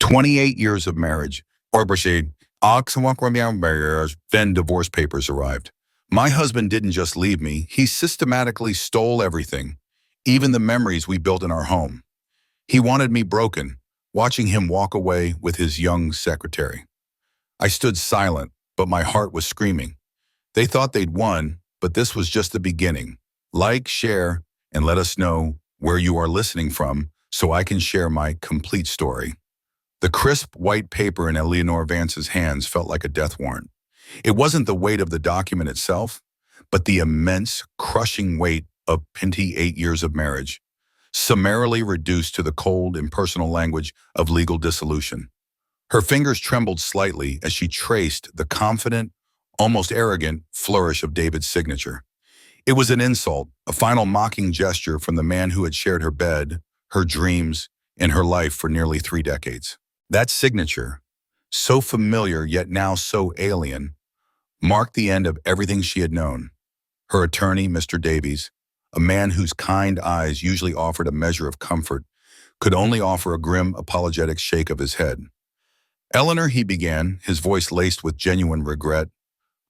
28 years of marriage. Then divorce papers arrived. My husband didn't just leave me, he systematically stole everything, even the memories we built in our home. He wanted me broken, watching him walk away with his young secretary. I stood silent, but my heart was screaming. They thought they'd won, but this was just the beginning. Like, share, and let us know where you are listening from so I can share my complete story. The crisp white paper in Eleanor Vance's hands felt like a death warrant. It wasn't the weight of the document itself, but the immense, crushing weight of 28 years of marriage, summarily reduced to the cold, impersonal language of legal dissolution. Her fingers trembled slightly as she traced the confident, almost arrogant flourish of David's signature. It was an insult, a final mocking gesture from the man who had shared her bed, her dreams, and her life for nearly 3 decades. That signature, so familiar yet now so alien, marked the end of everything she had known. Her attorney, Mr. Davies, a man whose kind eyes usually offered a measure of comfort, could only offer a grim, apologetic shake of his head. "Eleanor," he began, his voice laced with genuine regret,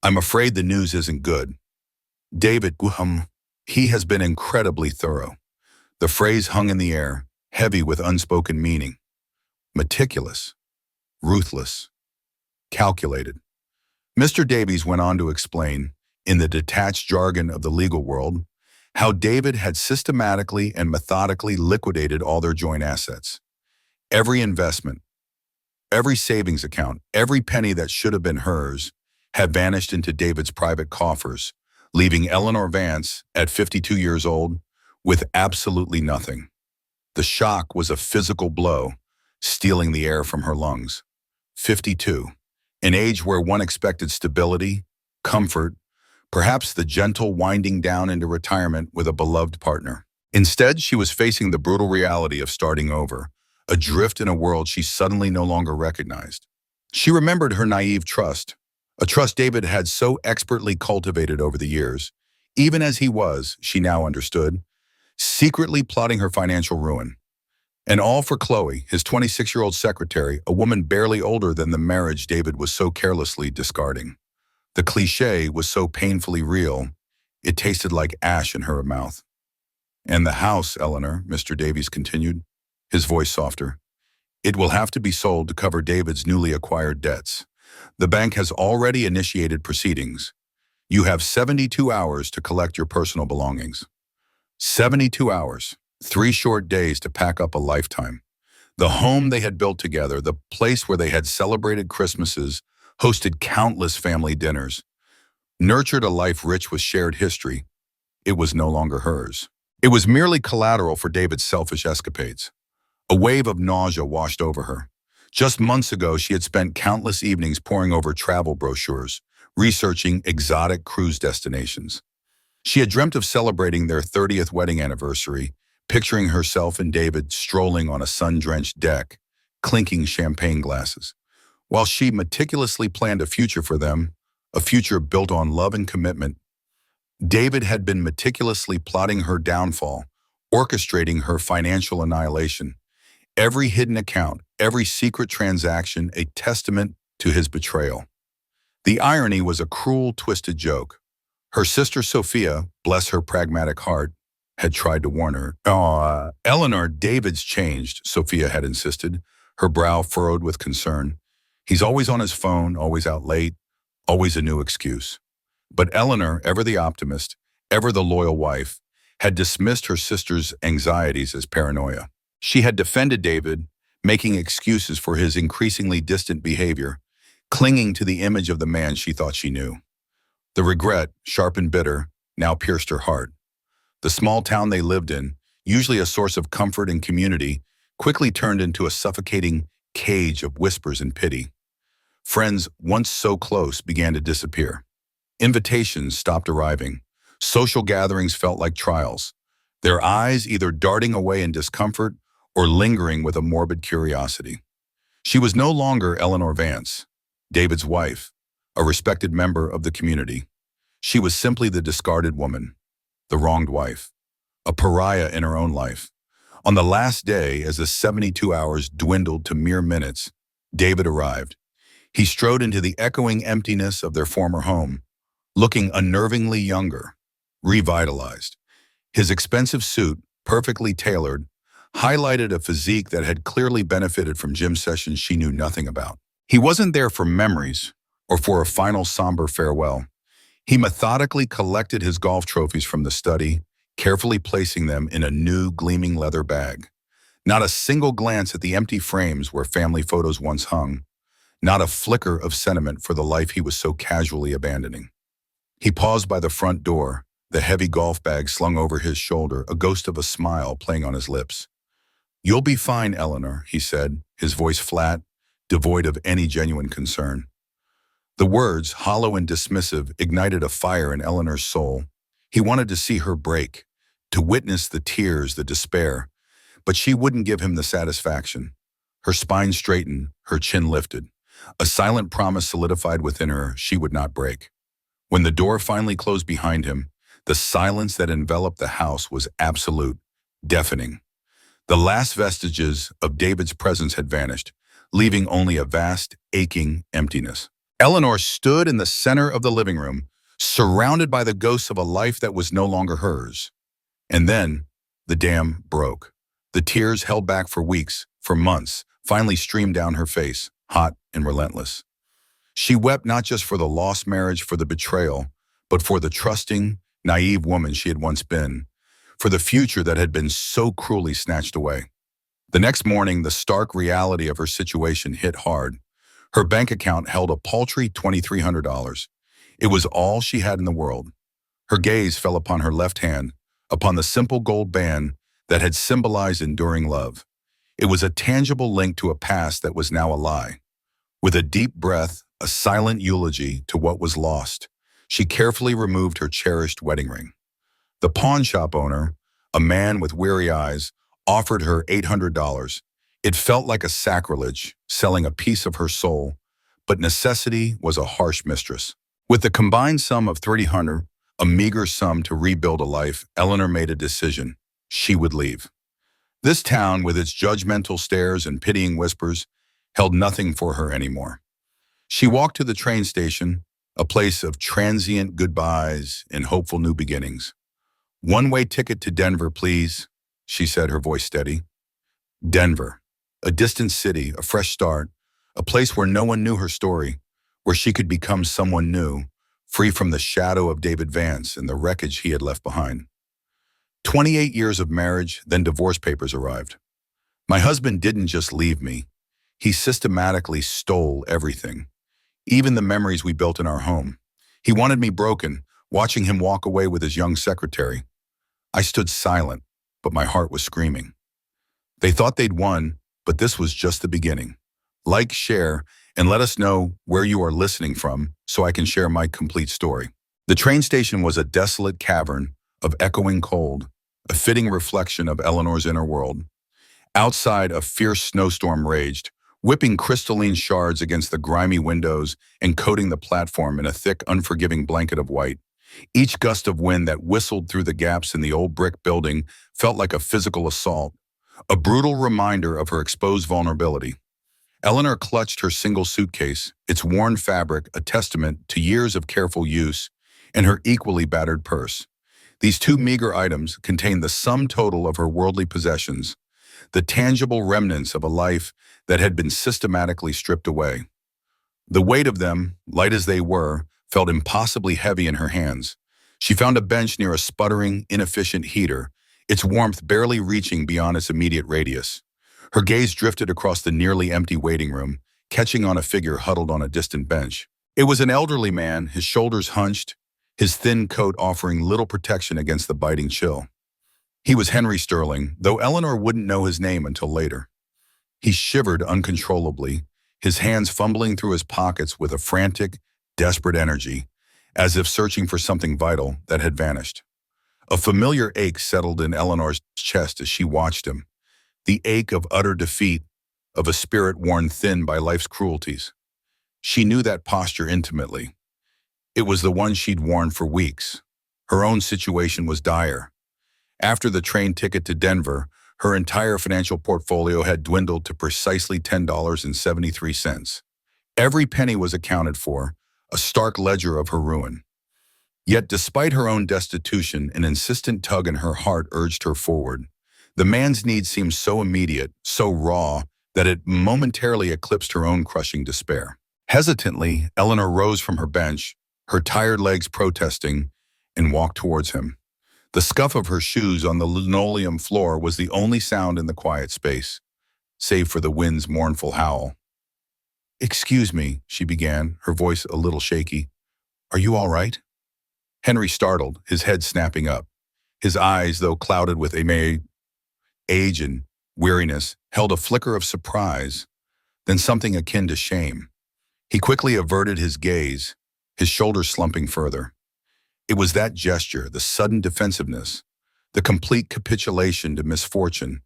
"I'm afraid the news isn't good." David, he has been incredibly thorough. The phrase hung in the air, heavy with unspoken meaning. Meticulous, ruthless, calculated. Mr. Davies went on to explain, in the detached jargon of the legal world, how David had systematically and methodically liquidated all their joint assets. Every investment, every savings account, every penny that should have been hers, had vanished into David's private coffers, leaving Eleanor Vance, at 52 years old, with absolutely nothing. The shock was a physical blow, stealing the air from her lungs. 52, an age where one expected stability, comfort, perhaps the gentle winding down into retirement with a beloved partner. Instead, she was facing the brutal reality of starting over, adrift in a world she suddenly no longer recognized. She remembered her naive trust, a trust David had so expertly cultivated over the years, even as he was, she now understood, secretly plotting her financial ruin. And all for Chloe, his 26-year-old secretary, a woman barely older than the marriage David was so carelessly discarding. The cliché was so painfully real, it tasted like ash in her mouth. "And the house, Eleanor," Mr. Davies continued, his voice softer. "It will have to be sold to cover David's newly acquired debts. The bank has already initiated proceedings. You have 72 hours to collect your personal belongings." 72 hours. 3 short days to pack up a lifetime. The home they had built together, the place where they had celebrated Christmases, hosted countless family dinners, nurtured a life rich with shared history, it was no longer hers. It was merely collateral for David's selfish escapades. A wave of nausea washed over her. Just months ago, she had spent countless evenings poring over travel brochures, researching exotic cruise destinations. She had dreamt of celebrating their 30th wedding anniversary, picturing herself and David strolling on a sun-drenched deck, clinking champagne glasses. While she meticulously planned a future for them, a future built on love and commitment, David had been meticulously plotting her downfall, orchestrating her financial annihilation. Every hidden account, every secret transaction, a testament to his betrayal. The irony was a cruel, twisted joke. Her sister Sophia, bless her pragmatic heart, had tried to warn her. Eleanor, David's changed," Sophia had insisted, her brow furrowed with concern. "He's always on his phone, always out late, always a new excuse." But Eleanor, ever the optimist, ever the loyal wife, had dismissed her sister's anxieties as paranoia. She had defended David, making excuses for his increasingly distant behavior, clinging to the image of the man she thought she knew. The regret, sharp and bitter, now pierced her heart. The small town they lived in, usually a source of comfort and community, quickly turned into a suffocating cage of whispers and pity. Friends, once so close, began to disappear. Invitations stopped arriving. Social gatherings felt like trials, their eyes either darting away in discomfort or lingering with a morbid curiosity. She was no longer Eleanor Vance, David's wife, a respected member of the community. She was simply the discarded woman, the wronged wife, a pariah in her own life. On the last day, as the 72 hours dwindled to mere minutes, David arrived. He strode into the echoing emptiness of their former home, looking unnervingly younger, revitalized. His expensive suit, perfectly tailored, highlighted a physique that had clearly benefited from gym sessions she knew nothing about. He wasn't there for memories or for a final somber farewell. He methodically collected his golf trophies from the study, carefully placing them in a new gleaming leather bag. Not a single glance at the empty frames where family photos once hung, not a flicker of sentiment for the life he was so casually abandoning. He paused by the front door, the heavy golf bag slung over his shoulder, a ghost of a smile playing on his lips. "You'll be fine, Eleanor," he said, his voice flat, devoid of any genuine concern. The words, hollow and dismissive, ignited a fire in Eleanor's soul. He wanted to see her break, to witness the tears, the despair, but she wouldn't give him the satisfaction. Her spine straightened, her chin lifted. A silent promise solidified within her she would not break. When the door finally closed behind him, the silence that enveloped the house was absolute, deafening. The last vestiges of David's presence had vanished, leaving only a vast, aching emptiness. Eleanor stood in the center of the living room, surrounded by the ghosts of a life that was no longer hers. And then, the dam broke. The tears held back for weeks, for months, finally streamed down her face, hot and relentless. She wept not just for the lost marriage, for the betrayal, but for the trusting, naive woman she had once been, for the future that had been so cruelly snatched away. The next morning, the stark reality of her situation hit hard. Her bank account held a paltry $2,300. It was all she had in the world. Her gaze fell upon her left hand, upon the simple gold band that had symbolized enduring love. It was a tangible link to a past that was now a lie. With a deep breath, a silent eulogy to what was lost, she carefully removed her cherished wedding ring. The pawn shop owner, a man with weary eyes, offered her $800. It felt like a sacrilege, selling a piece of her soul, but necessity was a harsh mistress. With the combined sum of $300, a meager sum to rebuild a life, Eleanor made a decision. She would leave. This town, with its judgmental stares and pitying whispers, held nothing for her anymore. She walked to the train station, a place of transient goodbyes and hopeful new beginnings. "One-way ticket to Denver, please," she said, her voice steady. Denver, a distant city, a fresh start, a place where no one knew her story, where she could become someone new, free from the shadow of David Vance and the wreckage he had left behind. 28 years of marriage, then divorce papers arrived. "My husband didn't just leave me. He systematically stole everything, even the memories we built in our home. He wanted me broken, watching him walk away with his young secretary. I stood silent, but my heart was screaming." They thought they'd won, but this was just the beginning. Like, share, and let us know where you are listening from so I can share my complete story. The train station was a desolate cavern of echoing cold, a fitting reflection of Eleanor's inner world. Outside, a fierce snowstorm raged, whipping crystalline shards against the grimy windows and coating the platform in a thick, unforgiving blanket of white. Each gust of wind that whistled through the gaps in the old brick building felt like a physical assault, a brutal reminder of her exposed vulnerability. Eleanor clutched her single suitcase, its worn fabric a testament to years of careful use, and her equally battered purse. These two meager items contained the sum total of her worldly possessions, the tangible remnants of a life that had been systematically stripped away. The weight of them, light as they were, felt impossibly heavy in her hands. She found a bench near a sputtering, inefficient heater, its warmth barely reaching beyond its immediate radius. Her gaze drifted across the nearly empty waiting room, catching on a figure huddled on a distant bench. It was an elderly man, his shoulders hunched, his thin coat offering little protection against the biting chill. He was Henry Sterling, though Eleanor wouldn't know his name until later. He shivered uncontrollably, his hands fumbling through his pockets with a frantic, desperate energy, as if searching for something vital that had vanished. A familiar ache settled in Eleanor's chest as she watched him, the ache of utter defeat, of a spirit worn thin by life's cruelties. She knew that posture intimately. It was the one she'd worn for weeks. Her own situation was dire. After the train ticket to Denver, Her entire financial portfolio had dwindled to precisely $10.73. Every penny was accounted for, a stark ledger of her ruin. Yet despite her own destitution, an insistent tug in her heart urged her forward. The man's need seemed so immediate, so raw, that it momentarily eclipsed her own crushing despair. Hesitantly, Eleanor rose from her bench, her tired legs protesting, and walked towards him. The scuff of her shoes on the linoleum floor was the only sound in the quiet space, save for the wind's mournful howl. "Excuse me," she began, her voice a little shaky. "Are you all right?" Henry startled, his head snapping up. His eyes, though clouded with age and weariness, held a flicker of surprise, then something akin to shame. He quickly averted his gaze, his shoulders slumping further. It was that gesture, the sudden defensiveness, the complete capitulation to misfortune,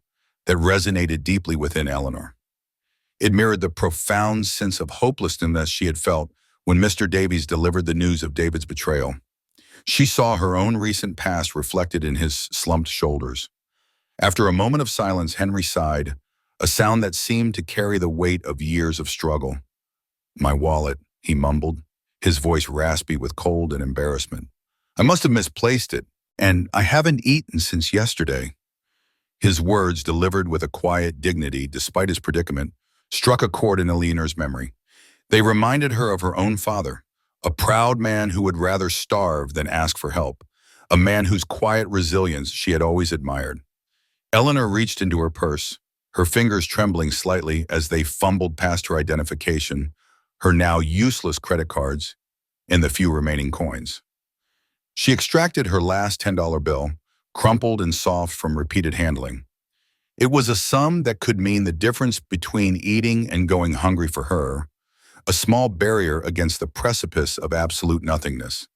that resonated deeply within Eleanor. It mirrored the profound sense of hopelessness she had felt when Mr. Davies delivered the news of David's betrayal. She saw her own recent past reflected in his slumped shoulders. After a moment of silence, Henry sighed, a sound that seemed to carry the weight of years of struggle. "My wallet," he mumbled, his voice raspy with cold and embarrassment. "I must have misplaced it, and I haven't eaten since yesterday." His words, delivered with a quiet dignity despite his predicament, struck a chord in Eleanor's memory. They reminded her of her own father, a proud man who would rather starve than ask for help, a man whose quiet resilience she had always admired. Eleanor reached into her purse, her fingers trembling slightly as they fumbled past her identification, her now useless credit cards, and the few remaining coins. She extracted her last $10 bill, crumpled and soft from repeated handling. It was a sum that could mean the difference between eating and going hungry for her, a small barrier against the precipice of absolute nothingness.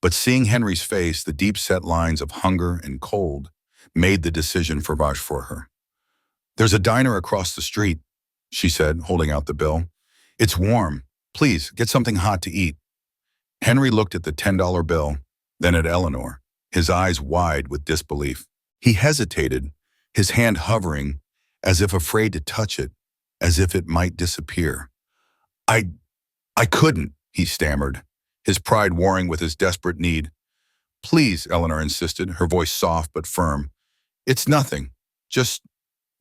But seeing Henry's face, the deep-set lines of hunger and cold, made the decision vouch for her. "There's a diner across the street," she said, holding out the bill. "It's warm. Please, get something hot to eat." Henry looked at the $10 bill, then at Eleanor, his eyes wide with disbelief. He hesitated, his hand hovering, as if afraid to touch it, as if it might disappear. I couldn't," he stammered, his pride warring with his desperate need. "Please," Eleanor insisted, her voice soft but firm. "It's nothing. Just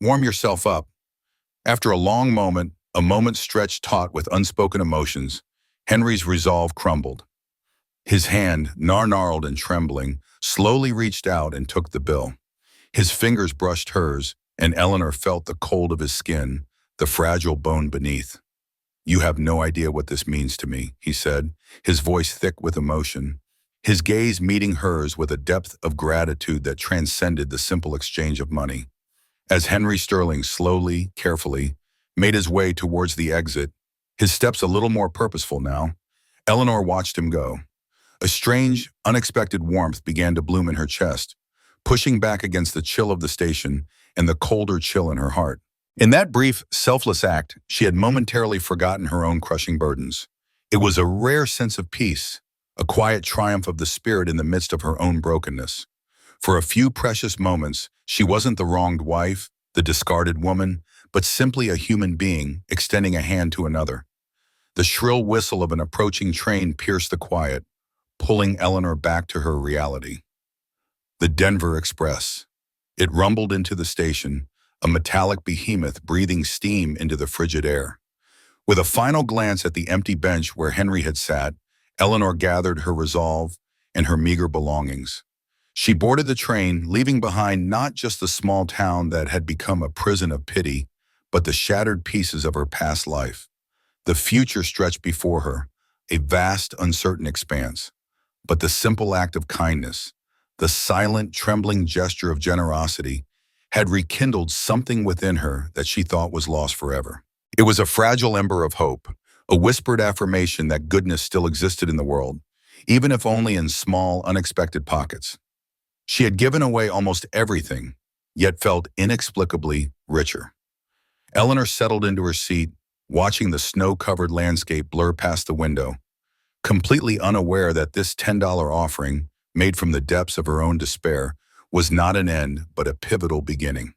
warm yourself up." After a long moment, a moment stretched taut with unspoken emotions, Henry's resolve crumbled. His hand, gnarled and trembling, slowly reached out and took the bill. His fingers brushed hers, and Eleanor felt the cold of his skin, the fragile bone beneath. "You have no idea what this means to me," he said, his voice thick with emotion, his gaze meeting hers with a depth of gratitude that transcended the simple exchange of money. As Henry Sterling slowly, carefully, made his way towards the exit, his steps a little more purposeful now, Eleanor watched him go. A strange, unexpected warmth began to bloom in her chest, pushing back against the chill of the station and the colder chill in her heart. In that brief, selfless act, she had momentarily forgotten her own crushing burdens. It was a rare sense of peace, a quiet triumph of the spirit in the midst of her own brokenness. For a few precious moments, she wasn't the wronged wife, the discarded woman, but simply a human being extending a hand to another. The shrill whistle of an approaching train pierced the quiet, pulling Eleanor back to her reality. The Denver Express. It rumbled into the station, a metallic behemoth breathing steam into the frigid air. With a final glance at the empty bench where Henry had sat, Eleanor gathered her resolve and her meager belongings. She boarded the train, leaving behind not just the small town that had become a prison of pity, but the shattered pieces of her past life. The future stretched before her, a vast, uncertain expanse. But the simple act of kindness, the silent, trembling gesture of generosity, had rekindled something within her that she thought was lost forever. It was a fragile ember of hope, a whispered affirmation that goodness still existed in the world, even if only in small, unexpected pockets. She had given away almost everything, yet felt inexplicably richer. Eleanor settled into her seat, watching the snow-covered landscape blur past the window, completely unaware that this $10 offering, made from the depths of her own despair, was not an end but a pivotal beginning.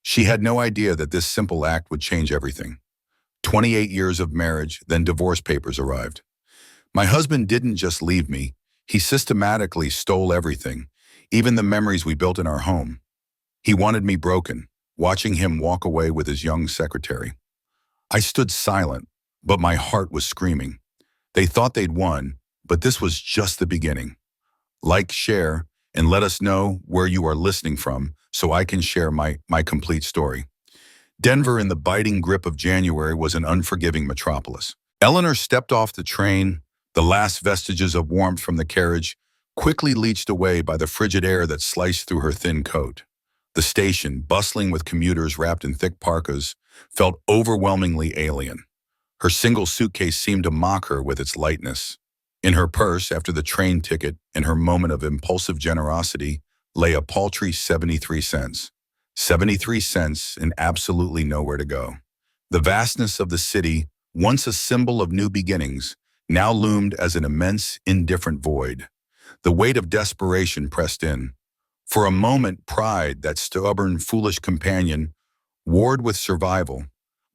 She had no idea that this simple act would change everything. 28 years of marriage, then divorce papers arrived. My husband didn't just leave me, he systematically stole everything, even the memories we built in our home. He wanted me broken, watching him walk away with his young secretary. I stood silent, but my heart was screaming. They thought they'd won, but this was just the beginning. Like, share, and let us know where you are listening from so I can share my complete story. Denver in the biting grip of January was an unforgiving metropolis. Eleanor stepped off the train, the last vestiges of warmth from the carriage quickly leached away by the frigid air that sliced through her thin coat. The station, bustling with commuters wrapped in thick parkas, felt overwhelmingly alien. Her single suitcase seemed to mock her with its lightness. In her purse, after the train ticket and her moment of impulsive generosity, lay a paltry 73 cents. 73 cents and absolutely nowhere to go. The vastness of the city, once a symbol of new beginnings, now loomed as an immense, indifferent void. The weight of desperation pressed in. For a moment, pride, that stubborn, foolish companion, warred with survival,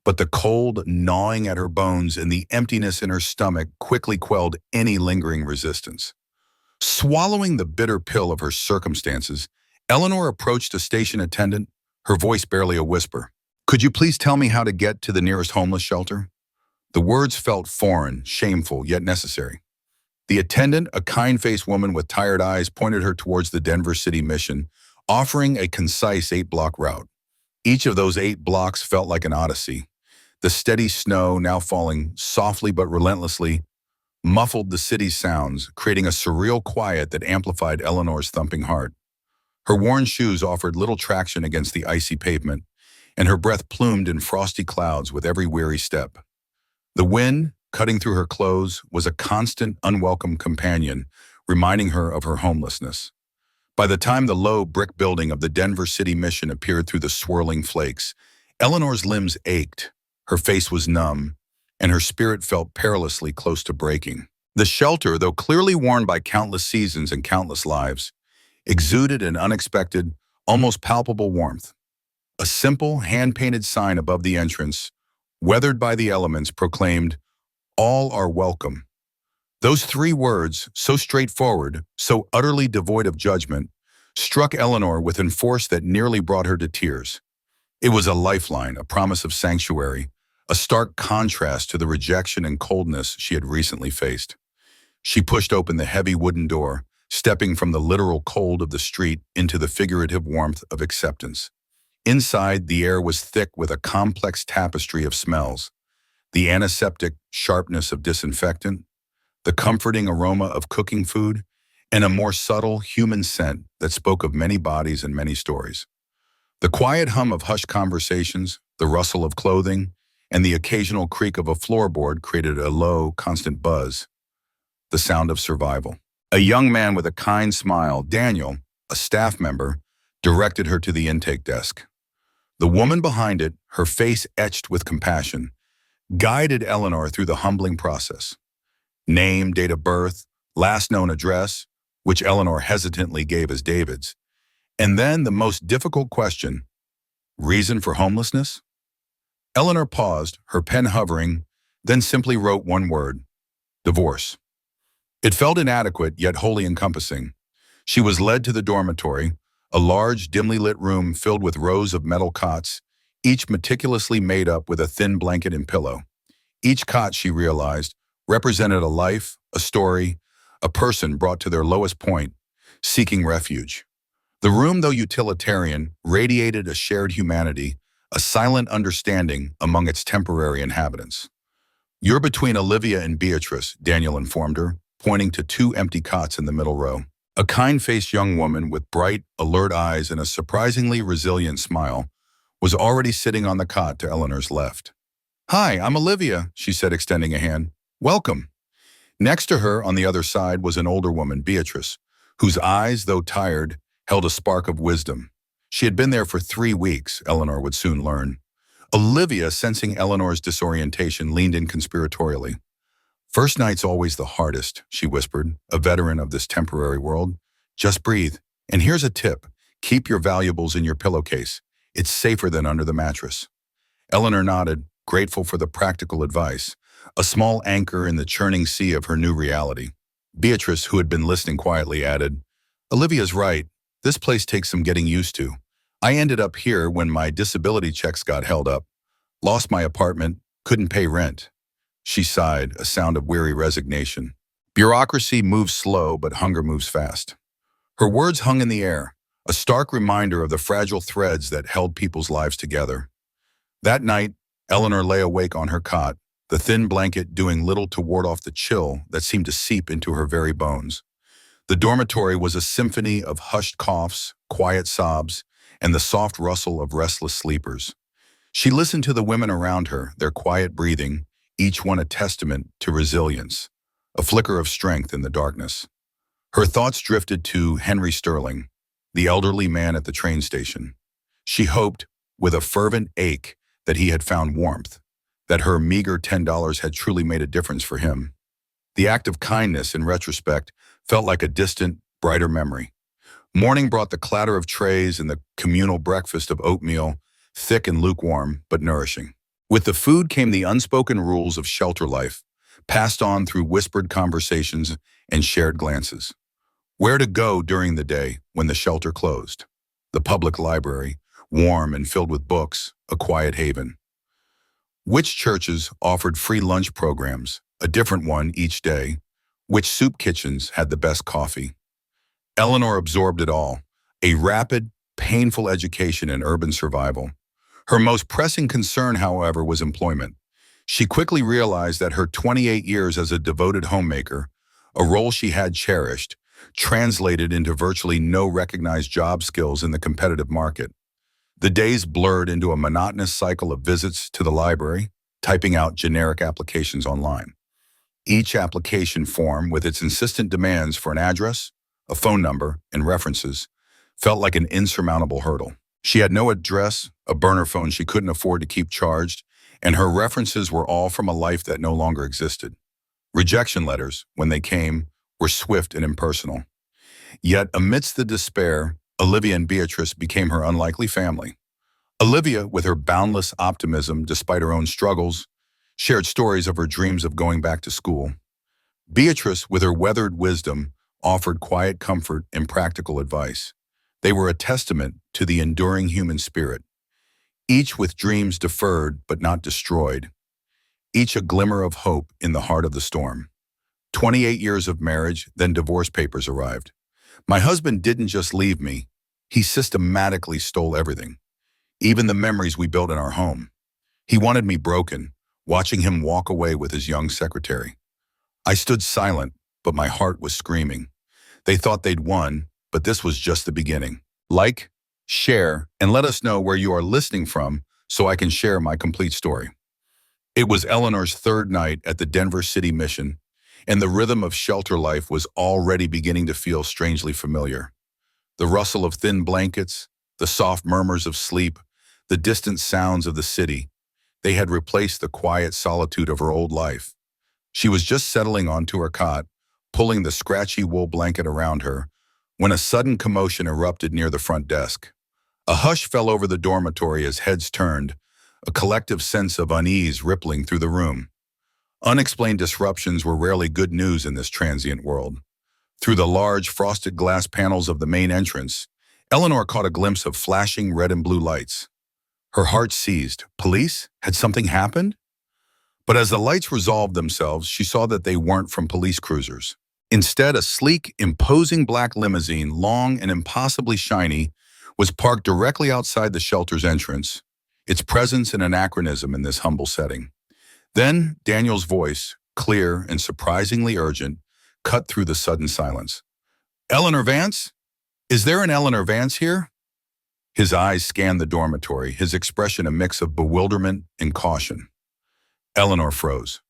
but the cold gnawing at her bones and the emptiness in her stomach quickly quelled any lingering resistance. Swallowing the bitter pill of her circumstances, Eleanor approached a station attendant, her voice barely a whisper. "Could you please tell me how to get to the nearest homeless shelter?" The words felt foreign, shameful, yet necessary. The attendant, a kind-faced woman with tired eyes, pointed her towards the Denver City Mission, offering a concise 8-block route. Each of those 8 blocks felt like an odyssey. The steady snow, now falling softly but relentlessly, muffled the city's sounds, creating a surreal quiet that amplified Eleanor's thumping heart. Her worn shoes offered little traction against the icy pavement, and her breath plumed in frosty clouds with every weary step. The wind, cutting through her clothes, was a constant, unwelcome companion, reminding her of her homelessness. By the time the low brick building of the Denver City Mission appeared through the swirling flakes, Eleanor's limbs ached, her face was numb, and her spirit felt perilously close to breaking. The shelter, though clearly worn by countless seasons and countless lives, exuded an unexpected, almost palpable warmth. A simple, hand-painted sign above the entrance, weathered by the elements, proclaimed, "All are welcome." Those 3 words, so straightforward, so utterly devoid of judgment, struck Eleanor with an force that nearly brought her to tears. It was a lifeline, a promise of sanctuary, a stark contrast to the rejection and coldness she had recently faced. She pushed open the heavy wooden door, stepping from the literal cold of the street into the figurative warmth of acceptance. Inside, the air was thick with a complex tapestry of smells, the antiseptic sharpness of disinfectant, the comforting aroma of cooking food, and a more subtle human scent that spoke of many bodies and many stories. The quiet hum of hushed conversations, the rustle of clothing, and the occasional creak of a floorboard created a low, constant buzz, the sound of survival. A young man with a kind smile, Daniel, a staff member, directed her to the intake desk. The woman behind it, her face etched with compassion, guided Eleanor through the humbling process. Name, date of birth, last known address, which Eleanor hesitantly gave as David's, and then the most difficult question, reason for homelessness? Eleanor paused, her pen hovering, then simply wrote one word, divorce. It felt inadequate, yet wholly encompassing. She was led to the dormitory, a large, dimly lit room filled with rows of metal cots, each meticulously made up with a thin blanket and pillow. Each cot, she realized, represented a life, a story, a person brought to their lowest point, seeking refuge. The room, though utilitarian, radiated a shared humanity, a silent understanding among its temporary inhabitants. "You're between Olivia and Beatrice," Daniel informed her, pointing to 2 empty cots in the middle row. A kind-faced young woman with bright, alert eyes and a surprisingly resilient smile was already sitting on the cot to Eleanor's left. "Hi, I'm Olivia," she said, extending a hand. "Welcome." Next to her, on the other side, was an older woman, Beatrice, whose eyes, though tired, held a spark of wisdom. She had been there for 3 weeks, Eleanor would soon learn. Olivia, sensing Eleanor's disorientation, leaned in conspiratorially. "First night's always the hardest," she whispered, a veteran of this temporary world. "Just breathe. And here's a tip. Keep your valuables in your pillowcase. It's safer than under the mattress. Eleanor nodded, grateful for the practical advice, a small anchor in the churning sea of her new reality. Beatrice, who had been listening quietly, added, Olivia's right. This place takes some getting used to. I ended up here when my disability checks got held up. Lost my apartment, couldn't pay rent. She sighed, a sound of weary resignation. Bureaucracy moves slow, but hunger moves fast. Her words hung in the air, a stark reminder of the fragile threads that held people's lives together. That night, Eleanor lay awake on her cot, the thin blanket doing little to ward off the chill that seemed to seep into her very bones. The dormitory was a symphony of hushed coughs, quiet sobs, and the soft rustle of restless sleepers. She listened to the women around her, their quiet breathing, each one a testament to resilience, a flicker of strength in the darkness. Her thoughts drifted to Henry Sterling, the elderly man at the train station. She hoped, with a fervent ache, that he had found warmth, that her meager $10 had truly made a difference for him. The act of kindness, in retrospect, felt like a distant, brighter memory. Morning brought the clatter of trays and the communal breakfast of oatmeal, thick and lukewarm, but nourishing. With the food came the unspoken rules of shelter life, passed on through whispered conversations and shared glances. Where to go during the day when the shelter closed. The public library, warm and filled with books, a quiet haven. Which churches offered free lunch programs, a different one each day. Which soup kitchens had the best coffee. Eleanor absorbed it all, a rapid, painful education in urban survival. Her most pressing concern, however, was employment. She quickly realized that her 28 years as a devoted homemaker, a role she had cherished, translated into virtually no recognized job skills in the competitive market. The days blurred into a monotonous cycle of visits to the library, typing out generic applications online. Each application form, with its insistent demands for an address, a phone number, and references, felt like an insurmountable hurdle. She had no address, a burner phone she couldn't afford to keep charged, and her references were all from a life that no longer existed. Rejection letters, when they came, were swift and impersonal. Yet, amidst the despair, Olivia and Beatrice became her unlikely family. Olivia, with her boundless optimism despite her own struggles, shared stories of her dreams of going back to school. Beatrice, with her weathered wisdom, offered quiet comfort and practical advice. They were a testament to the enduring human spirit, each with dreams deferred but not destroyed, each a glimmer of hope in the heart of the storm. 28 years of marriage, then divorce papers arrived. My husband didn't just leave me, he systematically stole everything, even the memories we built in our home. He wanted me broken, watching him walk away with his young secretary. I stood silent, but my heart was screaming. They thought they'd won, but this was just the beginning. Like, share, and let us know where you are listening from so I can share my complete story. It was Eleanor's third night at the Denver City Mission, and the rhythm of shelter life was already beginning to feel strangely familiar. The rustle of thin blankets, the soft murmurs of sleep, the distant sounds of the city. They had replaced the quiet solitude of her old life. She was just settling onto her cot, pulling the scratchy wool blanket around her, when a sudden commotion erupted near the front desk. A hush fell over the dormitory as heads turned, a collective sense of unease rippling through the room. Unexplained disruptions were rarely good news in this transient world. Through the large, frosted glass panels of the main entrance, Eleanor caught a glimpse of flashing red and blue lights. Her heart seized. Police? Had something happened? But as the lights resolved themselves, she saw that they weren't from police cruisers. Instead, a sleek, imposing black limousine, long and impossibly shiny, was parked directly outside the shelter's entrance, its presence an anachronism in this humble setting. Then, Daniel's voice, clear and surprisingly urgent, cut through the sudden silence. Eleanor Vance? Is there an Eleanor Vance here? His eyes scanned the dormitory, his expression a mix of bewilderment and caution. Eleanor froze.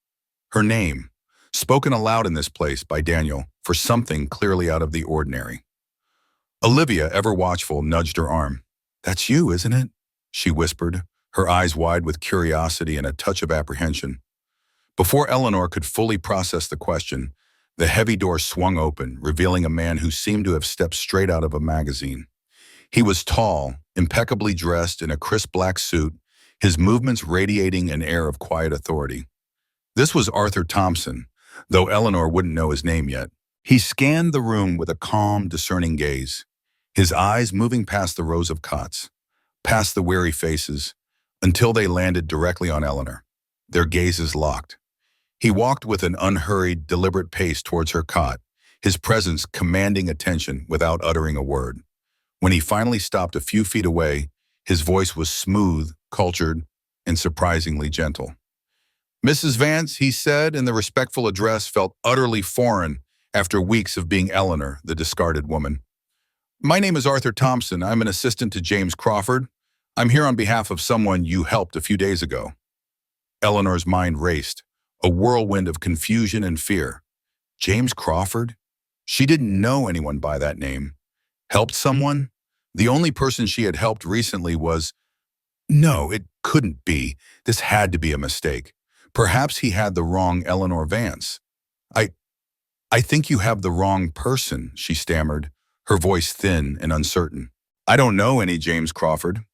Her name, spoken aloud in this place by Daniel for something clearly out of the ordinary. Olivia, ever watchful, nudged her arm. That's you, isn't it? She whispered, her eyes wide with curiosity and a touch of apprehension. Before Eleanor could fully process the question, the heavy door swung open, revealing a man who seemed to have stepped straight out of a magazine. He was tall, impeccably dressed in a crisp black suit, his movements radiating an air of quiet authority. This was Arthur Thompson, though Eleanor wouldn't know his name yet. He scanned the room with a calm, discerning gaze, his eyes moving past the rows of cots, past the weary faces, until they landed directly on Eleanor. Their gazes locked. He walked with an unhurried, deliberate pace towards her cot, his presence commanding attention without uttering a word. When he finally stopped a few feet away, his voice was smooth, cultured, and surprisingly gentle. "Mrs. Vance," he said, and the respectful address felt utterly foreign after weeks of being Eleanor, the discarded woman. "My name is Arthur Thompson. I'm an assistant to James Crawford. I'm here on behalf of someone you helped a few days ago." Eleanor's mind raced, a whirlwind of confusion and fear. James Crawford? She didn't know anyone by that name. Helped someone? The only person she had helped recently was... No, it couldn't be. This had to be a mistake. Perhaps he had the wrong Eleanor Vance. I think you have the wrong person," she stammered, her voice thin and uncertain. "I don't know any James Crawford."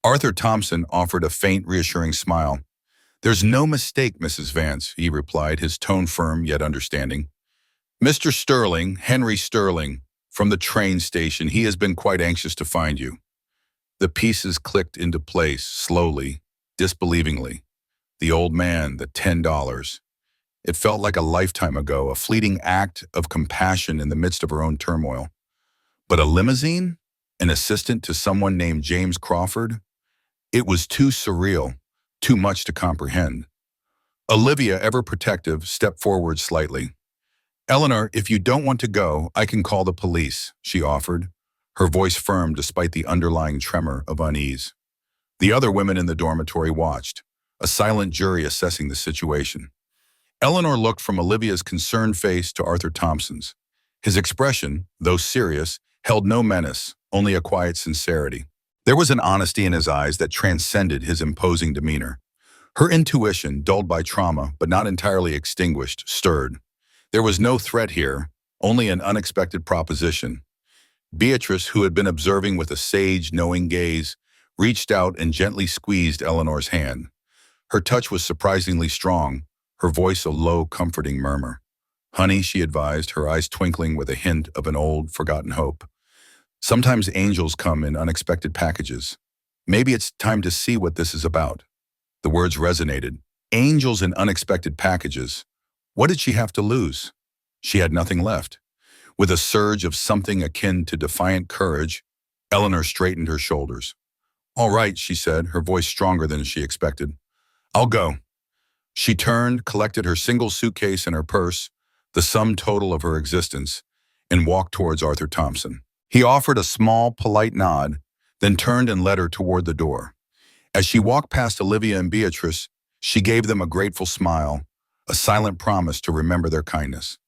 Arthur Thompson offered a faint, reassuring smile. "There's no mistake, Mrs. Vance," he replied, his tone firm yet understanding. "Mr. Sterling, Henry Sterling, from the train station, he has been quite anxious to find you." The pieces clicked into place, slowly, disbelievingly. The old man, the $10. It felt like a lifetime ago, a fleeting act of compassion in the midst of her own turmoil. But a limousine? An assistant to someone named James Crawford? It was too surreal, too much to comprehend. Olivia, ever protective, stepped forward slightly. "Eleanor, if you don't want to go, I can call the police," she offered, her voice firm despite the underlying tremor of unease. The other women in the dormitory watched, a silent jury assessing the situation. Eleanor looked from Olivia's concerned face to Arthur Thompson's. His expression, though serious, held no menace, only a quiet sincerity. There was an honesty in his eyes that transcended his imposing demeanor. Her intuition, dulled by trauma but not entirely extinguished, stirred. There was no threat here, only an unexpected proposition. Beatrice, who had been observing with a sage, knowing gaze, reached out and gently squeezed Eleanor's hand. Her touch was surprisingly strong, her voice a low, comforting murmur. "Honey," she advised, her eyes twinkling with a hint of an old, forgotten hope. "Sometimes angels come in unexpected packages. Maybe it's time to see what this is about." The words resonated. Angels in unexpected packages. What did she have to lose? She had nothing left. With a surge of something akin to defiant courage, Eleanor straightened her shoulders. "All right," she said, her voice stronger than she expected. "I'll go." She turned, collected her single suitcase and her purse, the sum total of her existence, and walked towards Arthur Thompson. He offered a small, polite nod, then turned and led her toward the door. As she walked past Olivia and Beatrice, she gave them a grateful smile, a silent promise to remember their kindness.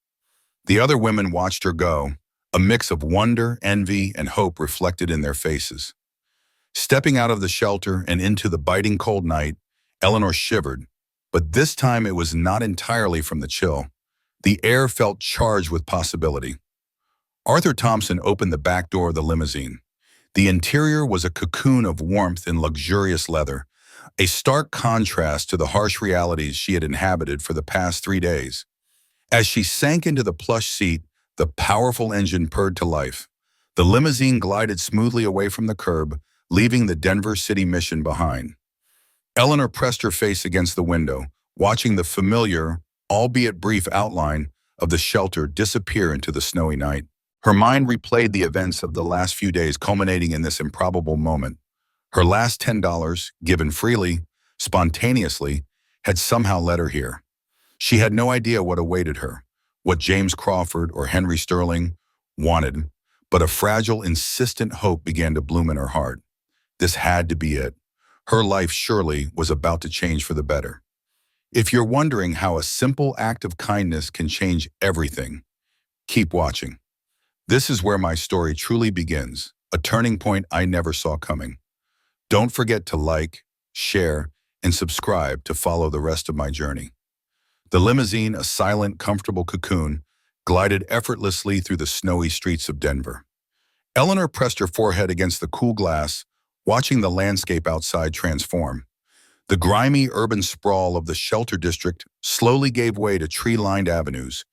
The other women watched her go, a mix of wonder, envy, and hope reflected in their faces. Stepping out of the shelter and into the biting cold night, Eleanor shivered, but this time it was not entirely from the chill. The air felt charged with possibility. Arthur Thompson opened the back door of the limousine. The interior was a cocoon of warmth and luxurious leather, a stark contrast to the harsh realities she had inhabited for the past 3 days. As she sank into the plush seat, the powerful engine purred to life. The limousine glided smoothly away from the curb, leaving the Denver City mission behind. Eleanor pressed her face against the window, watching the familiar, albeit brief outline of the shelter disappear into the snowy night. Her mind replayed the events of the last few days, culminating in this improbable moment. Her last $10, given freely, spontaneously, had somehow led her here. She had no idea what awaited her, what James Crawford or Henry Sterling wanted, but a fragile, insistent hope began to bloom in her heart. This had to be it. Her life surely was about to change for the better. If you're wondering how a simple act of kindness can change everything, keep watching. This is where my story truly begins, a turning point I never saw coming. Don't forget to like, share, and subscribe to follow the rest of my journey. The limousine, a silent, comfortable cocoon, glided effortlessly through the snowy streets of Denver. Eleanor pressed her forehead against the cool glass, watching the landscape outside transform. The grimy urban sprawl of the shelter district slowly gave way to tree-lined avenues,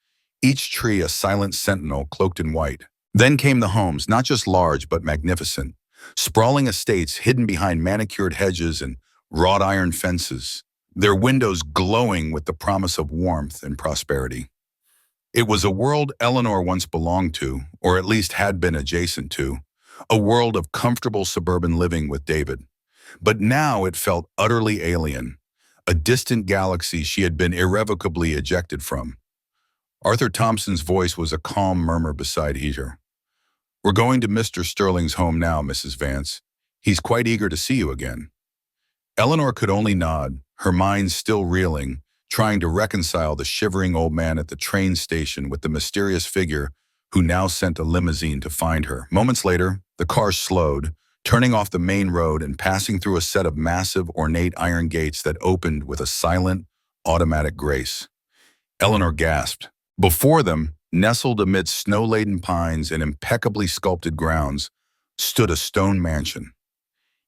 each tree a silent sentinel cloaked in white. Then came the homes, not just large but magnificent, sprawling estates hidden behind manicured hedges and wrought iron fences, their windows glowing with the promise of warmth and prosperity. It was a world Eleanor once belonged to, or at least had been adjacent to, a world of comfortable suburban living with David. But now it felt utterly alien, a distant galaxy she had been irrevocably ejected from. Arthur Thompson's voice was a calm murmur beside her. "We're going to Mr. Sterling's home now, Mrs. Vance. He's quite eager to see you again." Eleanor could only nod, her mind still reeling, trying to reconcile the shivering old man at the train station with the mysterious figure who now sent a limousine to find her. Moments later, the car slowed, turning off the main road and passing through a set of massive, ornate iron gates that opened with a silent, automatic grace. Eleanor gasped. Before them, nestled amid snow-laden pines and impeccably sculpted grounds, stood a stone mansion.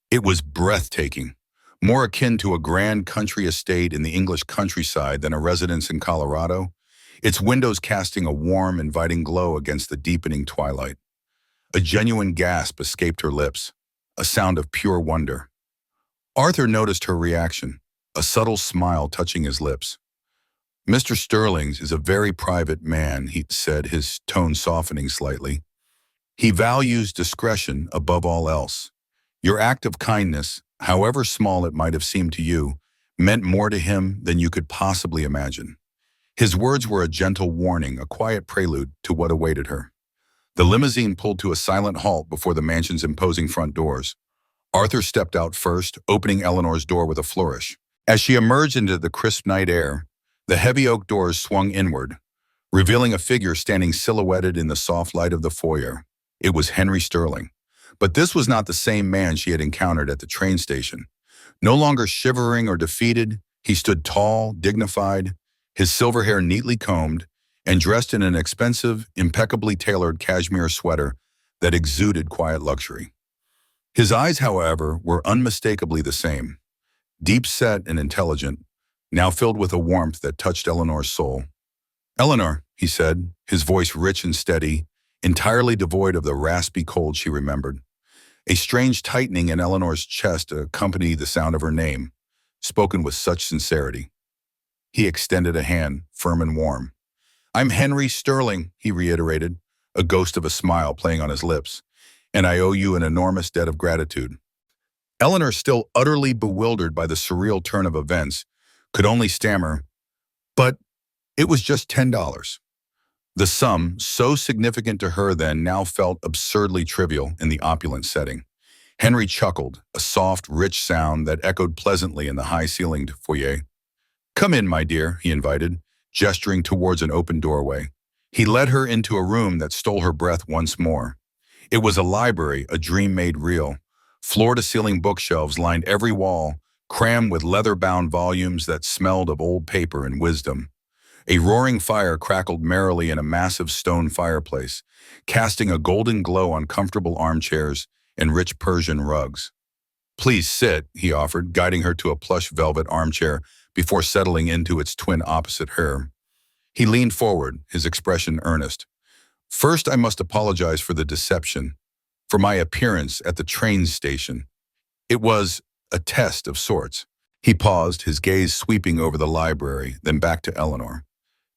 It was breathtaking, more akin to a grand country estate in the English countryside than a residence in Colorado, its windows casting a warm, inviting glow against the deepening twilight. A genuine gasp escaped her lips, a sound of pure wonder. Arthur noticed her reaction, a subtle smile touching his lips. "Mr. Sterling's is a very private man," he said, his tone softening slightly. "He values discretion above all else. Your act of kindness, however small it might have seemed to you, meant more to him than you could possibly imagine." His words were a gentle warning, a quiet prelude to what awaited her. The limousine pulled to a silent halt before the mansion's imposing front doors. Arthur stepped out first, opening Eleanor's door with a flourish. As she emerged into the crisp night air, the heavy oak doors swung inward, revealing a figure standing silhouetted in the soft light of the foyer. It was Henry Sterling. But this was not the same man she had encountered at the train station. No longer shivering or defeated, he stood tall, dignified, his silver hair neatly combed, and dressed in an expensive, impeccably tailored cashmere sweater that exuded quiet luxury. His eyes, however, were unmistakably the same, deep-set and intelligent, now filled with a warmth that touched Eleanor's soul. "Eleanor," he said, his voice rich and steady, entirely devoid of the raspy cold she remembered. A strange tightening in Eleanor's chest accompanied the sound of her name, spoken with such sincerity. He extended a hand, firm and warm. "I'm Henry Sterling," he reiterated, a ghost of a smile playing on his lips, "and I owe you an enormous debt of gratitude." Eleanor, still utterly bewildered by the surreal turn of events, could only stammer, "But it was just $10. The sum, so significant to her then, now felt absurdly trivial in the opulent setting. Henry chuckled, a soft, rich sound that echoed pleasantly in the high-ceilinged foyer. "Come in, my dear," he invited, gesturing towards an open doorway. He led her into a room that stole her breath once more. It was a library, a dream made real. Floor-to-ceiling bookshelves lined every wall, crammed with leather-bound volumes that smelled of old paper and wisdom. A roaring fire crackled merrily in a massive stone fireplace, casting a golden glow on comfortable armchairs and rich Persian rugs. "Please sit," he offered, guiding her to a plush velvet armchair before settling into its twin opposite her. He leaned forward, his expression earnest. "First, I must apologize for the deception, for my appearance at the train station. It was a test of sorts." He paused, his gaze sweeping over the library, then back to Eleanor.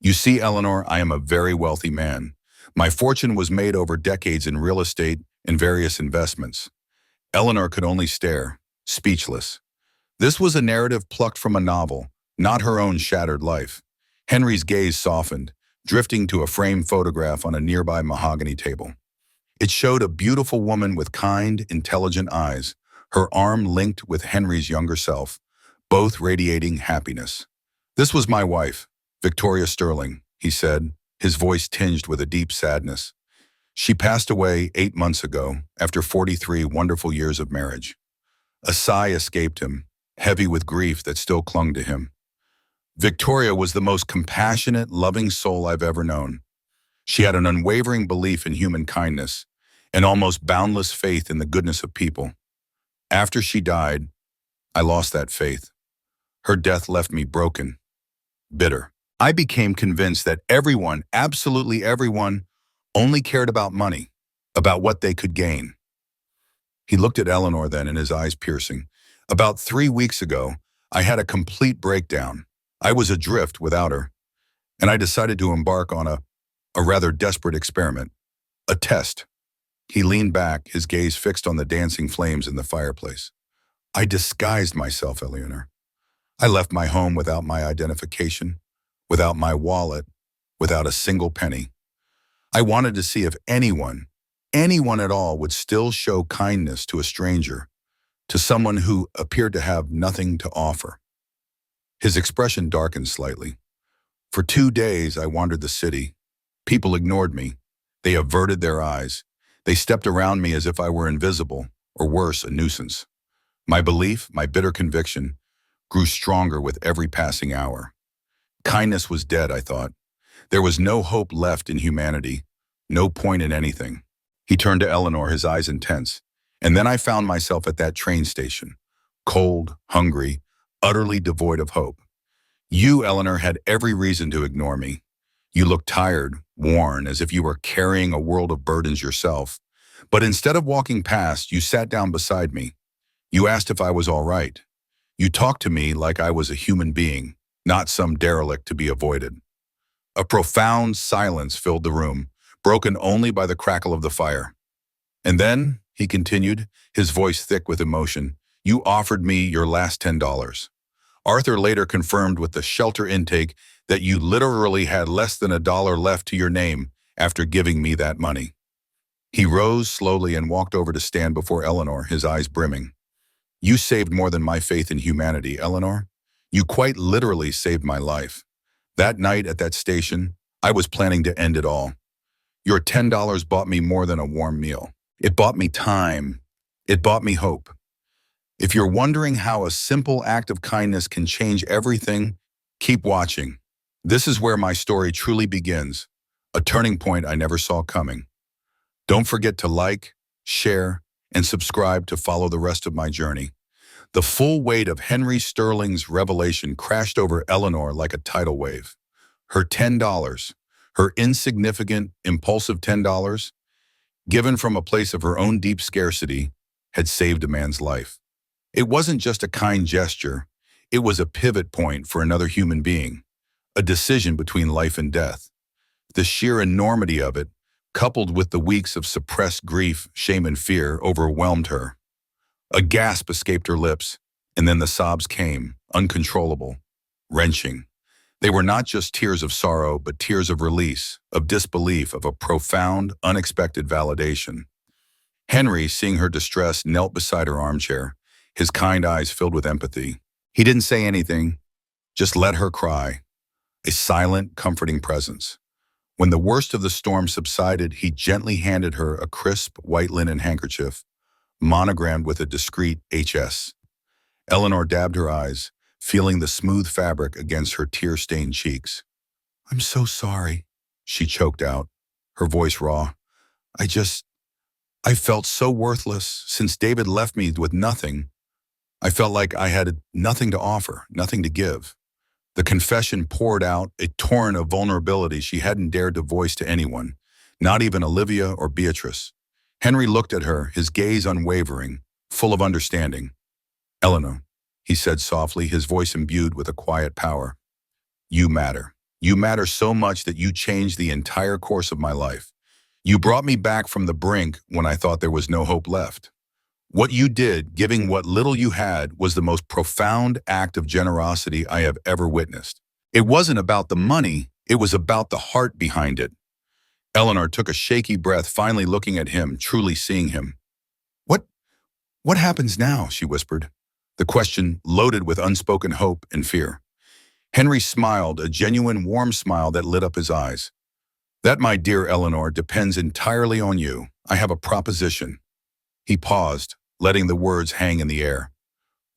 "You see, Eleanor, I am a very wealthy man. My fortune was made over decades in real estate and various investments." Eleanor could only stare, speechless. This was a narrative plucked from a novel, not her own shattered life. Henry's gaze softened, drifting to a framed photograph on a nearby mahogany table. It showed a beautiful woman with kind, intelligent eyes, her arm linked with Henry's younger self, both radiating happiness. "This was my wife, Victoria Sterling," he said, his voice tinged with a deep sadness. "She passed away 8 months ago, after 43 wonderful years of marriage." A sigh escaped him, heavy with grief that still clung to him. "Victoria was the most compassionate, loving soul I've ever known. She had an unwavering belief in human kindness, an almost boundless faith in the goodness of people. After she died, I lost that faith. Her death left me broken, bitter. I became convinced that everyone, absolutely everyone, only cared about money, about what they could gain. He looked at Eleanor then, and his eyes piercing. About 3 weeks ago, I had a complete breakdown. I was adrift without her, and I decided to embark on a rather desperate experiment, a test. He leaned back, his gaze fixed on the dancing flames in the fireplace. I disguised myself, Eleanor. I left my home without my identification, without my wallet, without a single penny. I wanted to see if anyone at all would still show kindness to a stranger, to someone who appeared to have nothing to offer. His expression darkened slightly. For 2 days, I wandered the city. People ignored me. They averted their eyes. They stepped around me as if I were invisible, or worse, a nuisance. My belief, my bitter conviction, grew stronger with every passing hour. Kindness was dead, I thought. There was no hope left in humanity, no point in anything. He turned to Eleanor, his eyes intense. And then I found myself at that train station, cold, hungry, utterly devoid of hope. You, Eleanor, had every reason to ignore me. You looked tired, worn, as if you were carrying a world of burdens yourself. But instead of walking past, you sat down beside me. You asked if I was all right. You talked to me like I was a human being, not some derelict to be avoided. A profound silence filled the room, broken only by the crackle of the fire. And then, he continued, his voice thick with emotion, you offered me your last $10. Arthur later confirmed with the shelter intake that you literally had less than $1 left to your name after giving me that money. He rose slowly and walked over to stand before Eleanor, his eyes brimming. You saved more than my faith in humanity, Eleanor. You quite literally saved my life. That night at that station, I was planning to end it all. Your $10 bought me more than a warm meal. It bought me time. It bought me hope. If you're wondering how a simple act of kindness can change everything, keep watching. This is where my story truly begins, a turning point I never saw coming. Don't forget to like, share, and subscribe to follow the rest of my journey. The full weight of Henry Sterling's revelation crashed over Eleanor like a tidal wave. Her $10, her insignificant, impulsive $10, given from a place of her own deep scarcity, had saved a man's life. It wasn't just a kind gesture, it was a pivot point for another human being, a decision between life and death. The sheer enormity of it, coupled with the weeks of suppressed grief, shame, and fear, overwhelmed her. A gasp escaped her lips, and then the sobs came, uncontrollable, wrenching. They were not just tears of sorrow, but tears of release, of disbelief, of a profound, unexpected validation. Henry, seeing her distress, knelt beside her armchair, his kind eyes filled with empathy. He didn't say anything, just let her cry, a silent, comforting presence. When the worst of the storm subsided, he gently handed her a crisp, white linen handkerchief, monogrammed with a discreet HS. Eleanor dabbed her eyes, feeling the smooth fabric against her tear-stained cheeks. I'm so sorry, she choked out, her voice raw. I felt so worthless since David left me with nothing. I felt like I had nothing to offer, nothing to give. The confession poured out, a torrent of vulnerability she hadn't dared to voice to anyone, not even Olivia or Beatrice. Henry looked at her, his gaze unwavering, full of understanding. Eleanor, he said softly, his voice imbued with a quiet power. You matter. You matter so much that you changed the entire course of my life. You brought me back from the brink when I thought there was no hope left. What you did, giving what little you had, was the most profound act of generosity I have ever witnessed. It wasn't about the money, it was about the heart behind it. Eleanor took a shaky breath, finally looking at him, truly seeing him. What happens now? She whispered, the question loaded with unspoken hope and fear. Henry smiled, a genuine warm smile that lit up his eyes. That, my dear Eleanor, depends entirely on you. I have a proposition. He paused, letting the words hang in the air.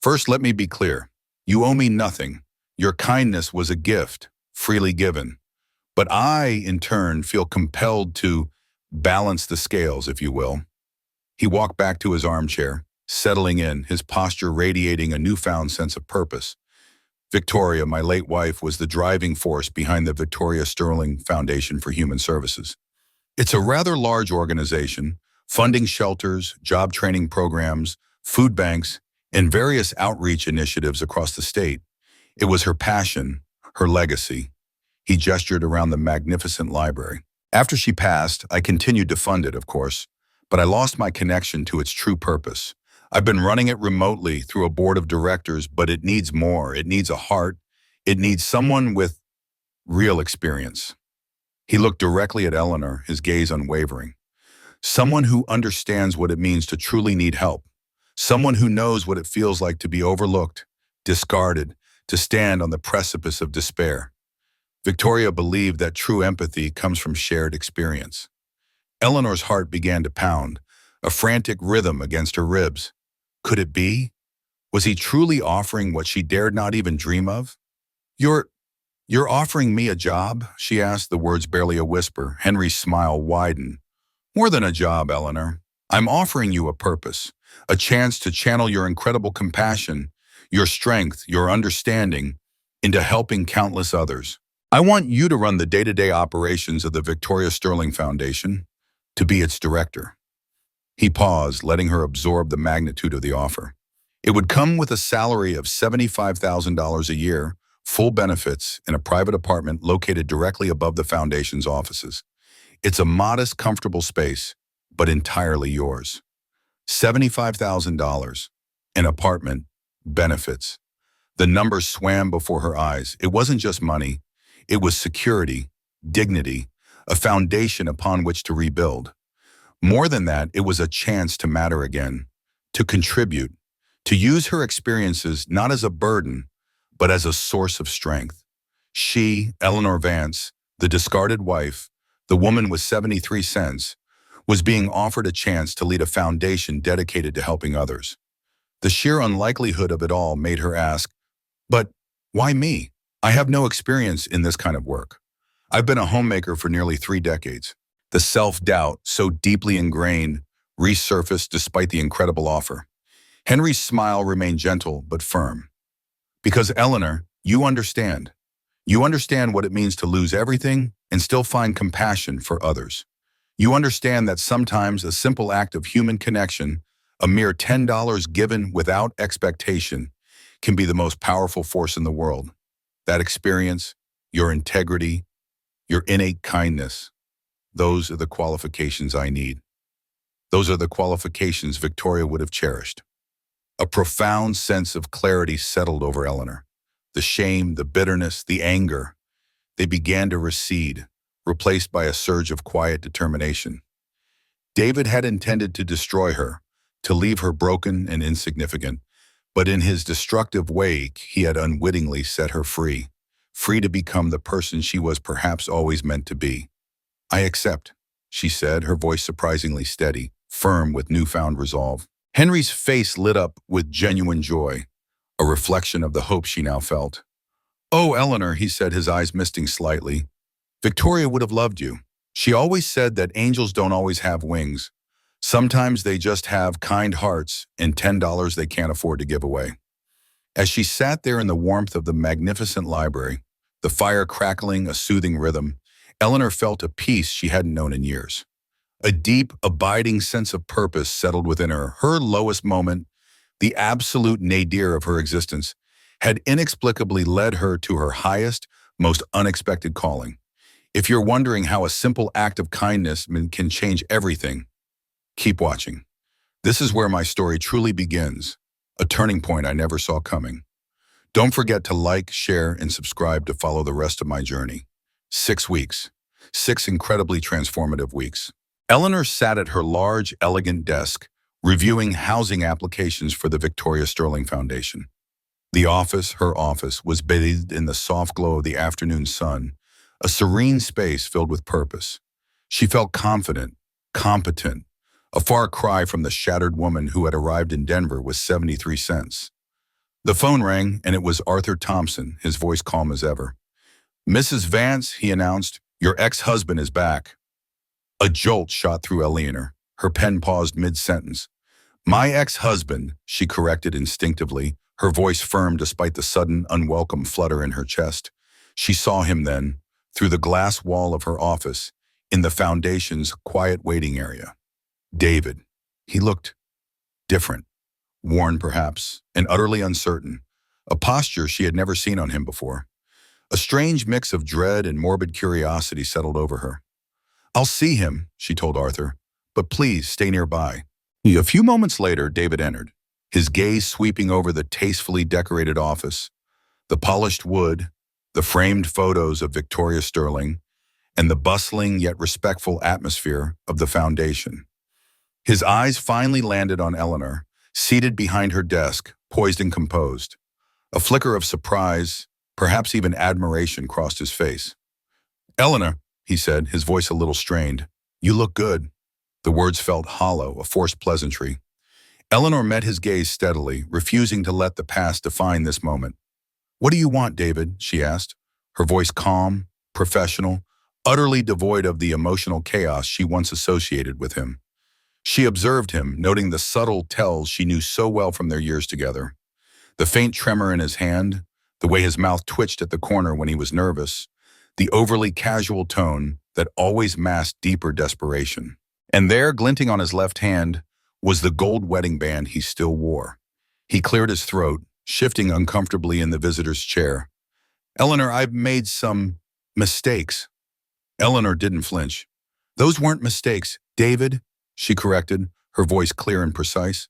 First, let me be clear. You owe me nothing. Your kindness was a gift, freely given. But I, in turn, feel compelled to balance the scales, if you will. He walked back to his armchair, settling in, his posture radiating a newfound sense of purpose. Victoria, my late wife, was the driving force behind the Victoria Sterling Foundation for Human Services. It's a rather large organization, funding shelters, job training programs, food banks, and various outreach initiatives across the state. It was her passion, her legacy. He gestured around the magnificent library. After she passed, I continued to fund it, of course, but I lost my connection to its true purpose. I've been running it remotely through a board of directors, but it needs more. It needs a heart. It needs someone with real experience. He looked directly at Eleanor, his gaze unwavering. Someone who understands what it means to truly need help. Someone who knows what it feels like to be overlooked, discarded, to stand on the precipice of despair. Victoria believed that true empathy comes from shared experience. Eleanor's heart began to pound, a frantic rhythm against her ribs. Could it be? Was he truly offering what she dared not even dream of? You're offering me a job? She asked, the words barely a whisper. Henry's smile widened. More than a job, Eleanor. I'm offering you a purpose, a chance to channel your incredible compassion, your strength, your understanding, into helping countless others. I want you to run the day-to-day operations of the Victoria Sterling Foundation, to be its director. He paused, letting her absorb the magnitude of the offer. It would come with a salary of $75,000 a year, full benefits, in a private apartment located directly above the foundation's offices. It's a modest, comfortable space, but entirely yours. $75,000, an apartment, benefits. The numbers swam before her eyes. It wasn't just money. It was security, dignity, a foundation upon which to rebuild. More than that, it was a chance to matter again, to contribute, to use her experiences not as a burden, but as a source of strength. She, Eleanor Vance, the discarded wife, the woman with 73 cents, was being offered a chance to lead a foundation dedicated to helping others. The sheer unlikelihood of it all made her ask, but why me? I have no experience in this kind of work. I've been a homemaker for nearly 3 decades. The self-doubt, so deeply ingrained, resurfaced despite the incredible offer. Henry's smile remained gentle but firm. Because Eleanor, you understand. You understand what it means to lose everything and still find compassion for others. You understand that sometimes a simple act of human connection, a mere $10 given without expectation, can be the most powerful force in the world. That experience, your integrity, your innate kindness, those are the qualifications I need. Those are the qualifications Victoria would have cherished. A profound sense of clarity settled over Eleanor. The shame, the bitterness, the anger, they began to recede, replaced by a surge of quiet determination. David had intended to destroy her, to leave her broken and insignificant, but in his destructive wake, he had unwittingly set her free, free to become the person she was perhaps always meant to be. I accept, she said, her voice surprisingly steady, firm with newfound resolve. Henry's face lit up with genuine joy, a reflection of the hope she now felt. Oh, Eleanor, he said, his eyes misting slightly. Victoria would have loved you. She always said that angels don't always have wings. Sometimes they just have kind hearts and $10 they can't afford to give away. As she sat there in the warmth of the magnificent library, the fire crackling a soothing rhythm, Eleanor felt a peace she hadn't known in years. A deep, abiding sense of purpose settled within her. Her lowest moment, the absolute nadir of her existence, had inexplicably led her to her highest, most unexpected calling. If you're wondering how a simple act of kindness can change everything, keep watching. This is where my story truly begins, a turning point I never saw coming. Don't forget to like, share, and subscribe to follow the rest of my journey. 6 weeks. 6 incredibly transformative weeks. Eleanor sat at her large, elegant desk, reviewing housing applications for the Victoria Sterling Foundation. The office, her office, was bathed in the soft glow of the afternoon sun, a serene space filled with purpose. She felt confident, competent, a far cry from the shattered woman who had arrived in Denver with 73 cents. The phone rang, and it was Arthur Thompson, his voice calm as ever. Mrs. Vance, he announced, your ex-husband is back. A jolt shot through Eleanor. Her pen paused mid-sentence. My ex-husband, she corrected instinctively, her voice firm despite the sudden, unwelcome flutter in her chest. She saw him then, through the glass wall of her office, in the foundation's quiet waiting area. David. He looked different, worn perhaps, and utterly uncertain, a posture she had never seen on him before. A strange mix of dread and morbid curiosity settled over her. I'll see him, she told Arthur, but please stay nearby. A few moments later, David entered, his gaze sweeping over the tastefully decorated office, the polished wood, the framed photos of Victoria Sterling, and the bustling yet respectful atmosphere of the foundation. His eyes finally landed on Eleanor, seated behind her desk, poised and composed. A flicker of surprise, perhaps even admiration, crossed his face. Eleanor, he said, his voice a little strained, you look good. The words felt hollow, a forced pleasantry. Eleanor met his gaze steadily, refusing to let the past define this moment. What do you want, David? She asked, her voice calm, professional, utterly devoid of the emotional chaos she once associated with him. She observed him, noting the subtle tells she knew so well from their years together. The faint tremor in his hand, the way his mouth twitched at the corner when he was nervous, the overly casual tone that always masked deeper desperation. And there, glinting on his left hand, was the gold wedding band he still wore. He cleared his throat, shifting uncomfortably in the visitor's chair. Eleanor, I've made some mistakes. Eleanor didn't flinch. Those weren't mistakes, David, she corrected, her voice clear and precise.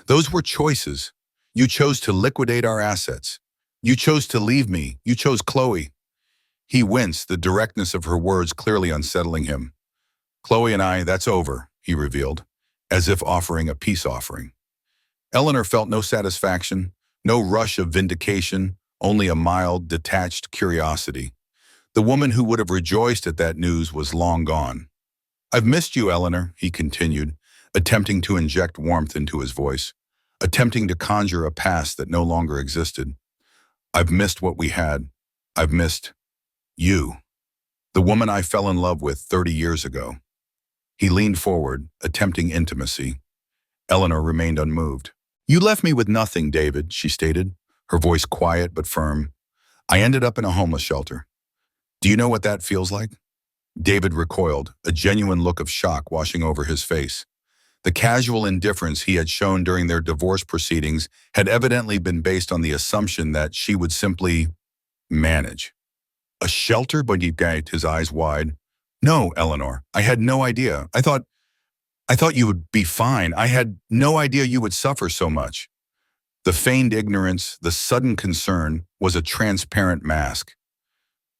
Those were choices. You chose to liquidate our assets. You chose to leave me. You chose Chloe. He winced, the directness of her words clearly unsettling him. Chloe and I, that's over, he revealed, as if offering a peace offering. Eleanor felt no satisfaction, no rush of vindication, only a mild, detached curiosity. The woman who would have rejoiced at that news was long gone. I've missed you, Eleanor, he continued, attempting to inject warmth into his voice, attempting to conjure a past that no longer existed. I've missed what we had. I've missed you, the woman I fell in love with 30 years ago. He leaned forward, attempting intimacy. Eleanor remained unmoved. You left me with nothing, David, she stated, her voice quiet but firm. I ended up in a homeless shelter. Do you know what that feels like? David recoiled, a genuine look of shock washing over his face. The casual indifference he had shown during their divorce proceedings had evidently been based on the assumption that she would simply manage. A shelter? But he gaped, his eyes wide. No, Eleanor, I had no idea. I thought you would be fine. I had no idea you would suffer so much. The feigned ignorance, the sudden concern, was a transparent mask.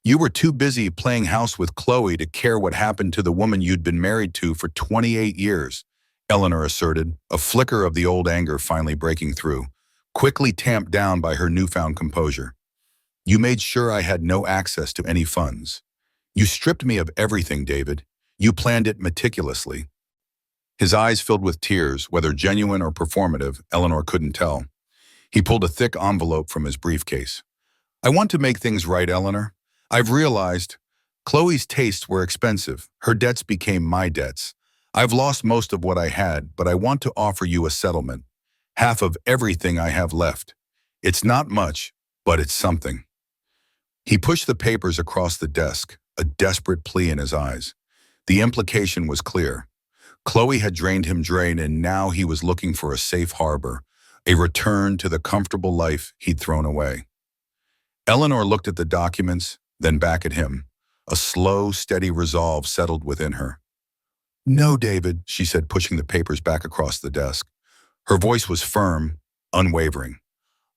You were too busy playing house with Chloe to care what happened to the woman you'd been married to for 28 years, Eleanor asserted, a flicker of the old anger finally breaking through, quickly tamped down by her newfound composure. You made sure I had no access to any funds. You stripped me of everything, David. You planned it meticulously. His eyes filled with tears, whether genuine or performative, Eleanor couldn't tell. He pulled a thick envelope from his briefcase. I want to make things right, Eleanor. I've realized Chloe's tastes were expensive. Her debts became my debts. I've lost most of what I had, but I want to offer you a settlement. Half of everything I have left. It's not much, but it's something. He pushed the papers across the desk, a desperate plea in his eyes. The implication was clear. Chloe had drained him dry, and now he was looking for a safe harbor, a return to the comfortable life he'd thrown away. Eleanor looked at the documents, then back at him. A slow, steady resolve settled within her. No, David, she said, pushing the papers back across the desk. Her voice was firm, unwavering.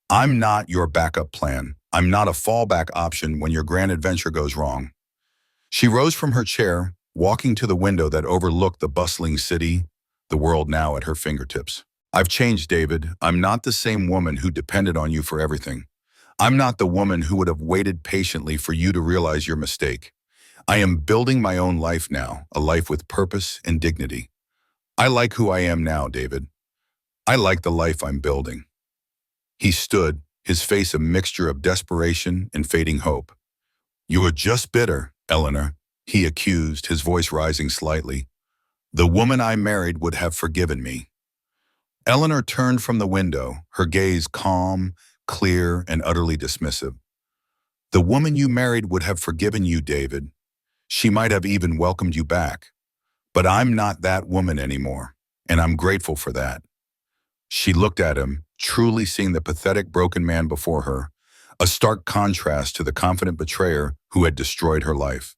I'm not your backup plan. I'm not a fallback option when your grand adventure goes wrong. She rose from her chair, walking to the window that overlooked the bustling city, the world now at her fingertips. I've changed, David. I'm not the same woman who depended on you for everything. I'm not the woman who would have waited patiently for you to realize your mistake. I am building my own life now, a life with purpose and dignity. I like who I am now, David. I like the life I'm building. He stood, his face a mixture of desperation and fading hope. You are just bitter, Eleanor, he accused, his voice rising slightly. The woman I married would have forgiven me. Eleanor turned from the window, her gaze calm, clear, and utterly dismissive. The woman you married would have forgiven you, David. She might have even welcomed you back. But I'm not that woman anymore, and I'm grateful for that. She looked at him, truly seeing the pathetic broken man before her, a stark contrast to the confident betrayer who had destroyed her life.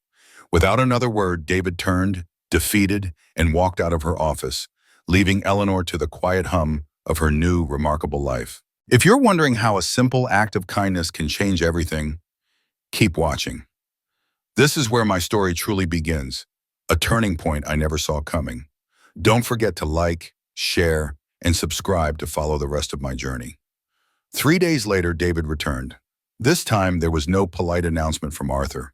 Without another word, David turned, defeated, and walked out of her office, leaving Eleanor to the quiet hum of her new, remarkable life. If you're wondering how a simple act of kindness can change everything, keep watching. This is where my story truly begins, a turning point I never saw coming. Don't forget to like, share, and subscribe to follow the rest of my journey. 3 days later, David returned. This time, there was no polite announcement from Arthur.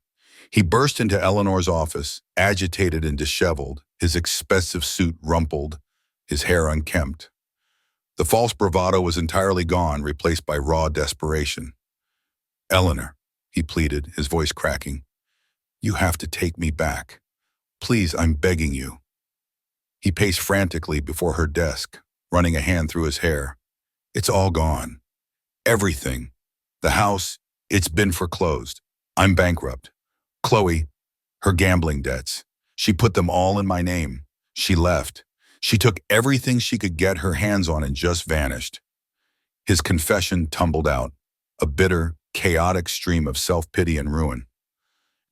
He burst into Eleanor's office, agitated and disheveled, his expensive suit rumpled, his hair unkempt. The false bravado was entirely gone, replaced by raw desperation. "Eleanor," he pleaded, his voice cracking, "you have to take me back. Please, I'm begging you." He paced frantically before her desk, running a hand through his hair. "It's all gone. Everything. The house, it's been foreclosed. I'm bankrupt. Chloe, her gambling debts. She put them all in my name. She left. She took everything she could get her hands on and just vanished." His confession tumbled out, a bitter, chaotic stream of self-pity and ruin.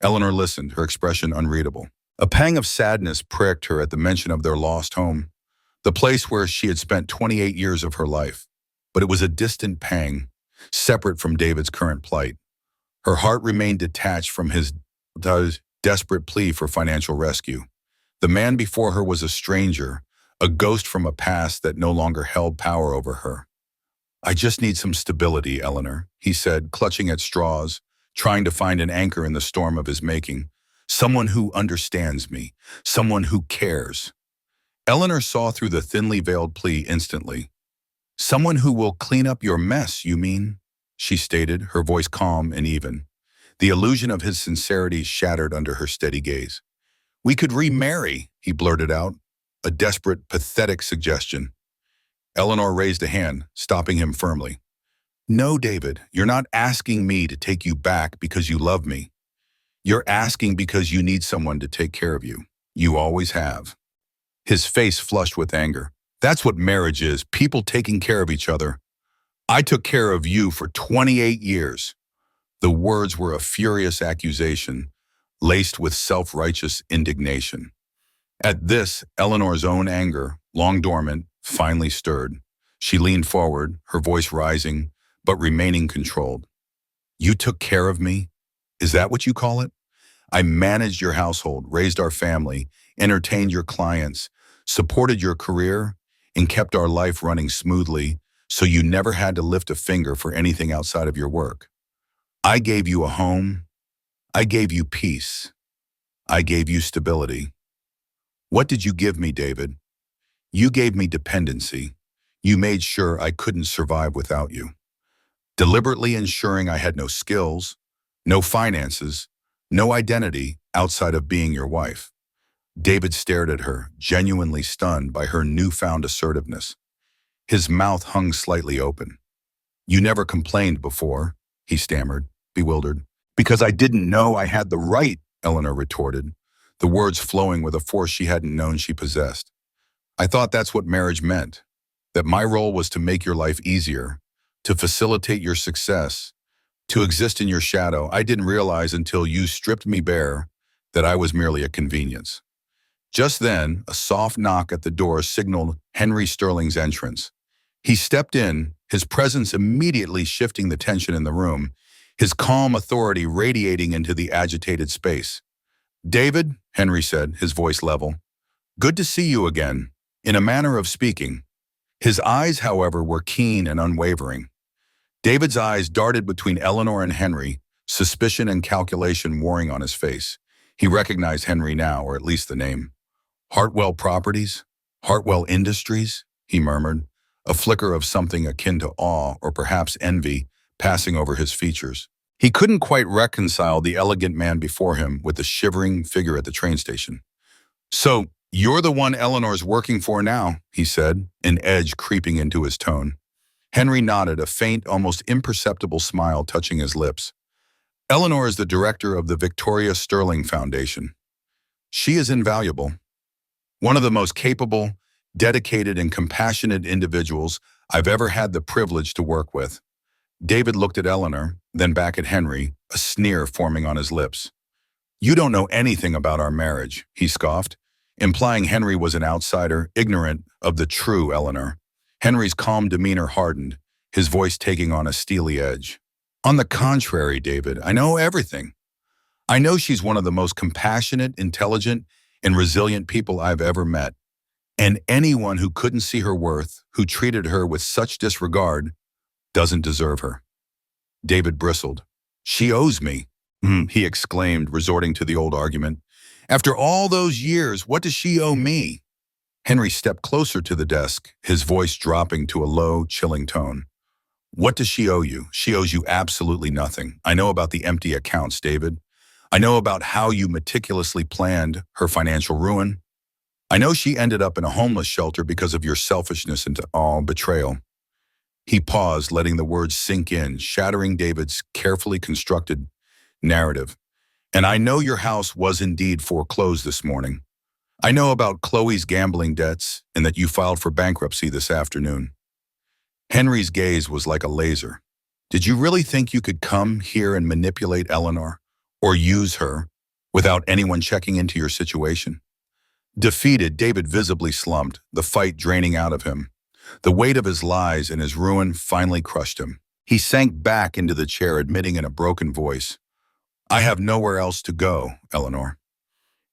Eleanor listened, her expression unreadable. A pang of sadness pricked her at the mention of their lost home, the place where she had spent 28 years of her life. But it was a distant pang, separate from David's current plight. Her heart remained detached from his desperate plea for financial rescue. The man before her was a stranger, a ghost from a past that no longer held power over her. "I just need some stability, Eleanor," he said, clutching at straws, trying to find an anchor in the storm of his making. "Someone who understands me, someone who cares." Eleanor saw through the thinly veiled plea instantly. "Someone who will clean up your mess, you mean?" she stated, her voice calm and even. The illusion of his sincerity shattered under her steady gaze. "We could remarry," he blurted out, a desperate, pathetic suggestion. Eleanor raised a hand, stopping him firmly. "No, David, you're not asking me to take you back because you love me. You're asking because you need someone to take care of you. You always have." His face flushed with anger. "That's what marriage is, people taking care of each other. I took care of you for 28 years. The words were a furious accusation, laced with self-righteous indignation. At this, Eleanor's own anger, long dormant, finally stirred. She leaned forward, her voice rising, but remaining controlled. "You took care of me? Is that what you call it? I managed your household, raised our family, entertained your clients, supported your career, and kept our life running smoothly, so you never had to lift a finger for anything outside of your work. I gave you a home. I gave you peace. I gave you stability. What did you give me, David? You gave me dependency. You made sure I couldn't survive without you, deliberately ensuring I had no skills, no finances, no identity outside of being your wife." David stared at her, genuinely stunned by her newfound assertiveness. His mouth hung slightly open. "You never complained before," he stammered, bewildered. "Because I didn't know I had the right," Eleanor retorted, the words flowing with a force she hadn't known she possessed. "I thought that's what marriage meant, that my role was to make your life easier, to facilitate your success, to exist in your shadow. I didn't realize until you stripped me bare that I was merely a convenience." Just then, a soft knock at the door signaled Henry Sterling's entrance. He stepped in, his presence immediately shifting the tension in the room, his calm authority radiating into the agitated space. "David," Henry said, his voice level, "good to see you again," in a manner of speaking. His eyes, however, were keen and unwavering. David's eyes darted between Eleanor and Henry, suspicion and calculation warring on his face. He recognized Henry now, or at least the name. "Hartwell Properties? Hartwell Industries?" he murmured, a flicker of something akin to awe or perhaps envy passing over his features. He couldn't quite reconcile the elegant man before him with the shivering figure at the train station. "So, You're the one Eleanor's working for now, he said, an edge creeping into his tone. Henry nodded, a faint, almost imperceptible smile touching his lips. Eleanor is the director of the Victoria Sterling Foundation. She is invaluable. One of the most capable, dedicated, and compassionate individuals I've ever had the privilege to work with. David looked at Eleanor, then back at Henry, a sneer forming on his lips. You don't know anything about our marriage, he scoffed, implying Henry was an outsider, ignorant of the true Eleanor. Henry's calm demeanor hardened, his voice taking on a steely edge. On the contrary, David, I know everything. I know she's one of the most compassionate, intelligent, and resilient people I've ever met. And anyone who couldn't see her worth, who treated her with such disregard, doesn't deserve her. David bristled. She owes me, he exclaimed, resorting to the old argument. After all those years, what does she owe me? Henry stepped closer to the desk, his voice dropping to a low, chilling tone. What does she owe you? She owes you absolutely nothing. I know about the empty accounts, David. I know about how you meticulously planned her financial ruin. I know she ended up in a homeless shelter because of your selfishness and betrayal. He paused, letting the words sink in, shattering David's carefully constructed narrative. And I know your house was indeed foreclosed this morning. I know about Chloe's gambling debts and that you filed for bankruptcy this afternoon. Henry's gaze was like a laser. Did you really think you could come here and manipulate Eleanor, or use her, without anyone checking into your situation? Defeated, David visibly slumped, the fight draining out of him. The weight of his lies and his ruin finally crushed him. He sank back into the chair, admitting in a broken voice, I have nowhere else to go, Eleanor.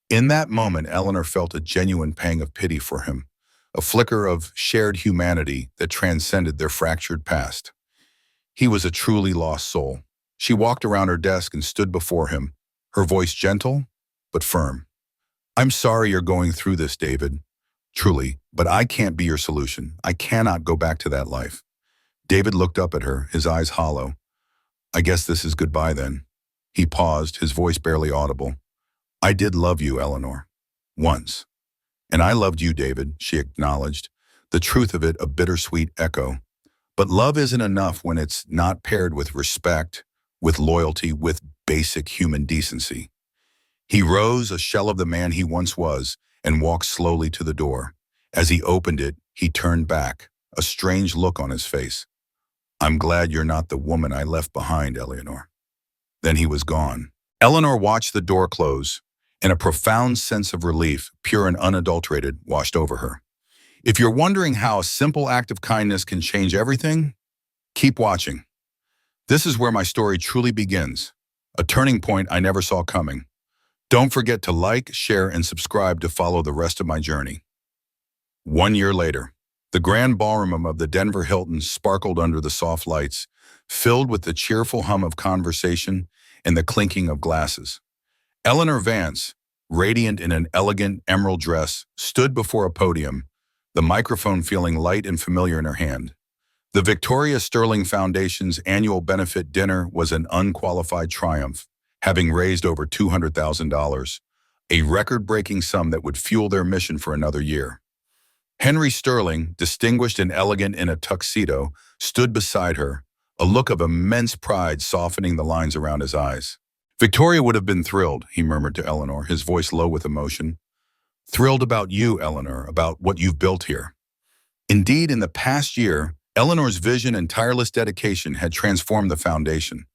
In that moment, Eleanor felt a genuine pang of pity for him, a flicker of shared humanity that transcended their fractured past. He was a truly lost soul. She walked around her desk and stood before him, her voice gentle but firm. I'm sorry you're going through this, David. Truly, but I can't be your solution. I cannot go back to that life. David looked up at her, his eyes hollow. I guess this is goodbye then. He paused, his voice barely audible. I did love you, Eleanor. Once. And I loved you, David, she acknowledged, the truth of it a bittersweet echo. But love isn't enough when it's not paired with respect, with loyalty, with basic human decency. He rose, a shell of the man he once was, and walked slowly to the door. As he opened it, he turned back, a strange look on his face. I'm glad you're not the woman I left behind, Eleanor. Then he was gone. Eleanor watched the door close, and a profound sense of relief, pure and unadulterated, washed over her. If you're wondering how a simple act of kindness can change everything, keep watching. This is where my story truly begins, a turning point I never saw coming. Don't forget to like, share, and subscribe to follow the rest of my journey. 1 year later, the grand ballroom of the Denver Hilton sparkled under the soft lights, filled with the cheerful hum of conversation and the clinking of glasses. Eleanor Vance, radiant in an elegant emerald dress, stood before a podium, the microphone feeling light and familiar in her hand. The Victoria Sterling Foundation's annual benefit dinner was an unqualified triumph, having raised over $200,000, a record-breaking sum that would fuel their mission for another year. Henry Sterling, distinguished and elegant in a tuxedo, stood beside her, a look of immense pride softening the lines around his eyes. Victoria would have been thrilled, he murmured to Eleanor, his voice low with emotion. Thrilled about you, Eleanor, about what you've built here. Indeed, in the past year, Eleanor's vision and tireless dedication had transformed the foundation.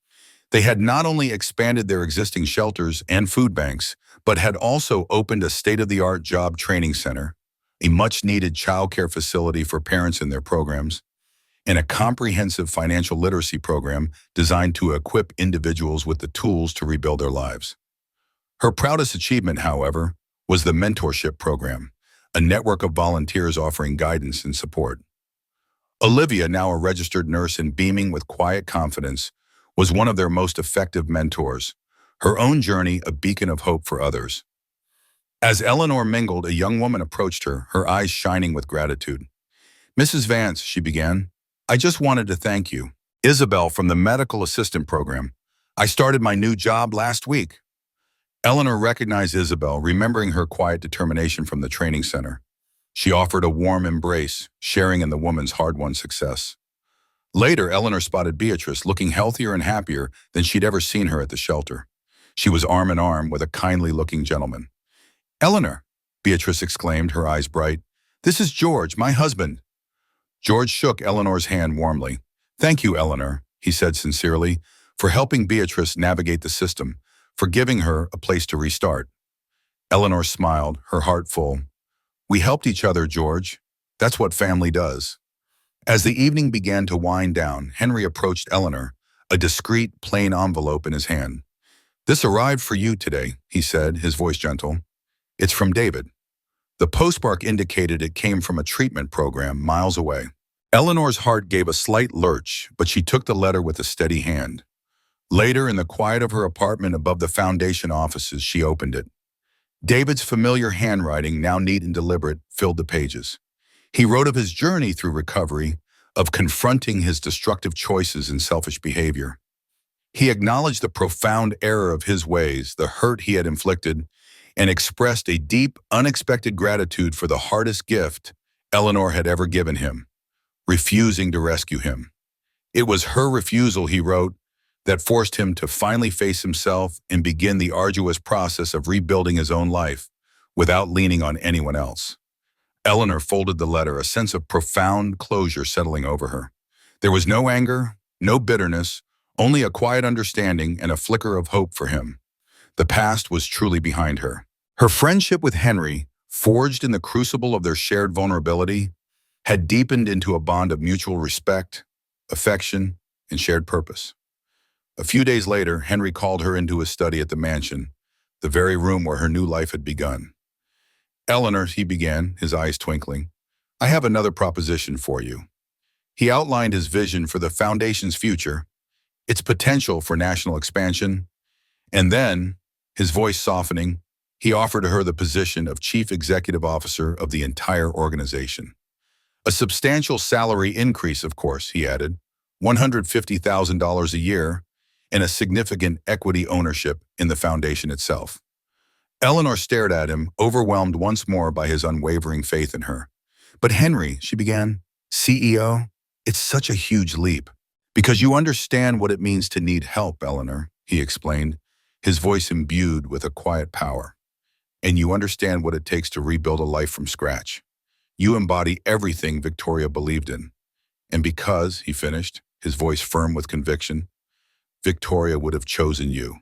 They had not only expanded their existing shelters and food banks, but had also opened a state-of-the-art job training center, a much-needed childcare facility for parents in their programs, and a comprehensive financial literacy program designed to equip individuals with the tools to rebuild their lives. Her proudest achievement, however, was the mentorship program, a network of volunteers offering guidance and support. Olivia, now a registered nurse and beaming with quiet confidence, was one of their most effective mentors, her own journey a beacon of hope for others. As Eleanor mingled, a young woman approached her, her eyes shining with gratitude. Mrs. Vance, she began, I just wanted to thank you. Isabel from the medical assistant program. I started my new job last week. Eleanor recognized Isabel, remembering her quiet determination from the training center. She offered a warm embrace, sharing in the woman's hard-won success. Later, Eleanor spotted Beatrice, looking healthier and happier than she'd ever seen her at the shelter. She was arm in arm with a kindly-looking gentleman. "Eleanor," Beatrice exclaimed, her eyes bright. "This is George, my husband." George shook Eleanor's hand warmly. "Thank you, Eleanor," he said sincerely, "for helping Beatrice navigate the system, for giving her a place to restart." Eleanor smiled, her heart full. "We helped each other, George. That's what family does." As the evening began to wind down, Henry approached Eleanor, a discreet, plain envelope in his hand. "This arrived for you today," he said, his voice gentle. "It's from David." The postmark indicated it came from a treatment program miles away. Eleanor's heart gave a slight lurch, but she took the letter with a steady hand. Later, in the quiet of her apartment above the foundation offices, she opened it. David's familiar handwriting, now neat and deliberate, filled the pages. He wrote of his journey through recovery, of confronting his destructive choices and selfish behavior. He acknowledged the profound error of his ways, the hurt he had inflicted, and expressed a deep, unexpected gratitude for the hardest gift Eleanor had ever given him, refusing to rescue him. It was her refusal, he wrote, that forced him to finally face himself and begin the arduous process of rebuilding his own life without leaning on anyone else. Eleanor folded the letter, a sense of profound closure settling over her. There was no anger, no bitterness, only a quiet understanding and a flicker of hope for him. The past was truly behind her. Her friendship with Henry, forged in the crucible of their shared vulnerability, had deepened into a bond of mutual respect, affection, and shared purpose. A few days later, Henry called her into his study at the mansion, the very room where her new life had begun. "Eleanor," he began, his eyes twinkling, "I have another proposition for you." He outlined his vision for the foundation's future, its potential for national expansion, and then, his voice softening, he offered her the position of chief executive officer of the entire organization. A substantial salary increase, of course, he added, $150,000 a year, and a significant equity ownership in the foundation itself. Eleanor stared at him, overwhelmed once more by his unwavering faith in her. "But Henry," she began, "CEO, it's such a huge leap." "Because you understand what it means to need help, Eleanor," he explained, his voice imbued with a quiet power. "And you understand what it takes to rebuild a life from scratch. You embody everything Victoria believed in. And because," he finished, his voice firm with conviction, "Victoria would have chosen you."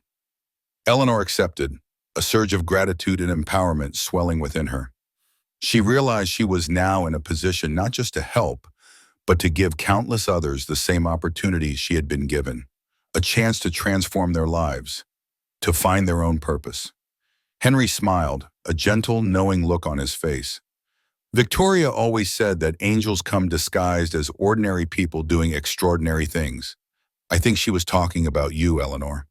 Eleanor accepted, a surge of gratitude and empowerment swelling within her. She realized she was now in a position not just to help, but to give countless others the same opportunities she had been given, a chance to transform their lives, to find their own purpose. Henry smiled, a gentle, knowing look on his face. "Victoria always said that angels come disguised as ordinary people doing extraordinary things. I think she was talking about you, Eleanor."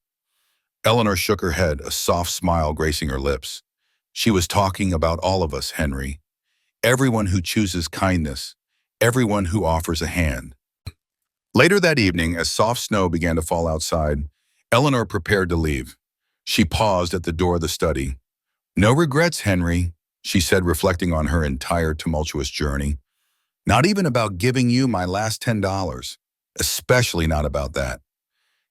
Eleanor shook her head, a soft smile gracing her lips. "She was talking about all of us, Henry. Everyone who chooses kindness, everyone who offers a hand." Later that evening, as soft snow began to fall outside, Eleanor prepared to leave. She paused at the door of the study. "No regrets, Henry," she said, reflecting on her entire tumultuous journey. "Not even about giving you my last $10, especially not about that."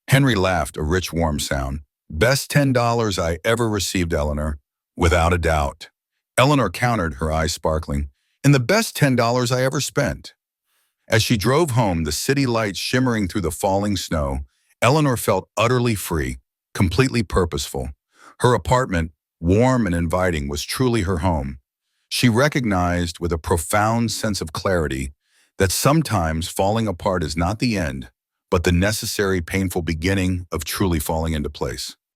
Henry laughed, a rich, warm sound. "Best $10 I ever received, Eleanor, without a doubt." Eleanor countered, her eyes sparkling. "And the best $10 I ever spent." As she drove home, the city lights shimmering through the falling snow, Eleanor felt utterly free, completely purposeful. Her apartment, warm and inviting, was truly her home. She recognized with a profound sense of clarity that sometimes falling apart is not the end, but the necessary, painful beginning of truly falling into place.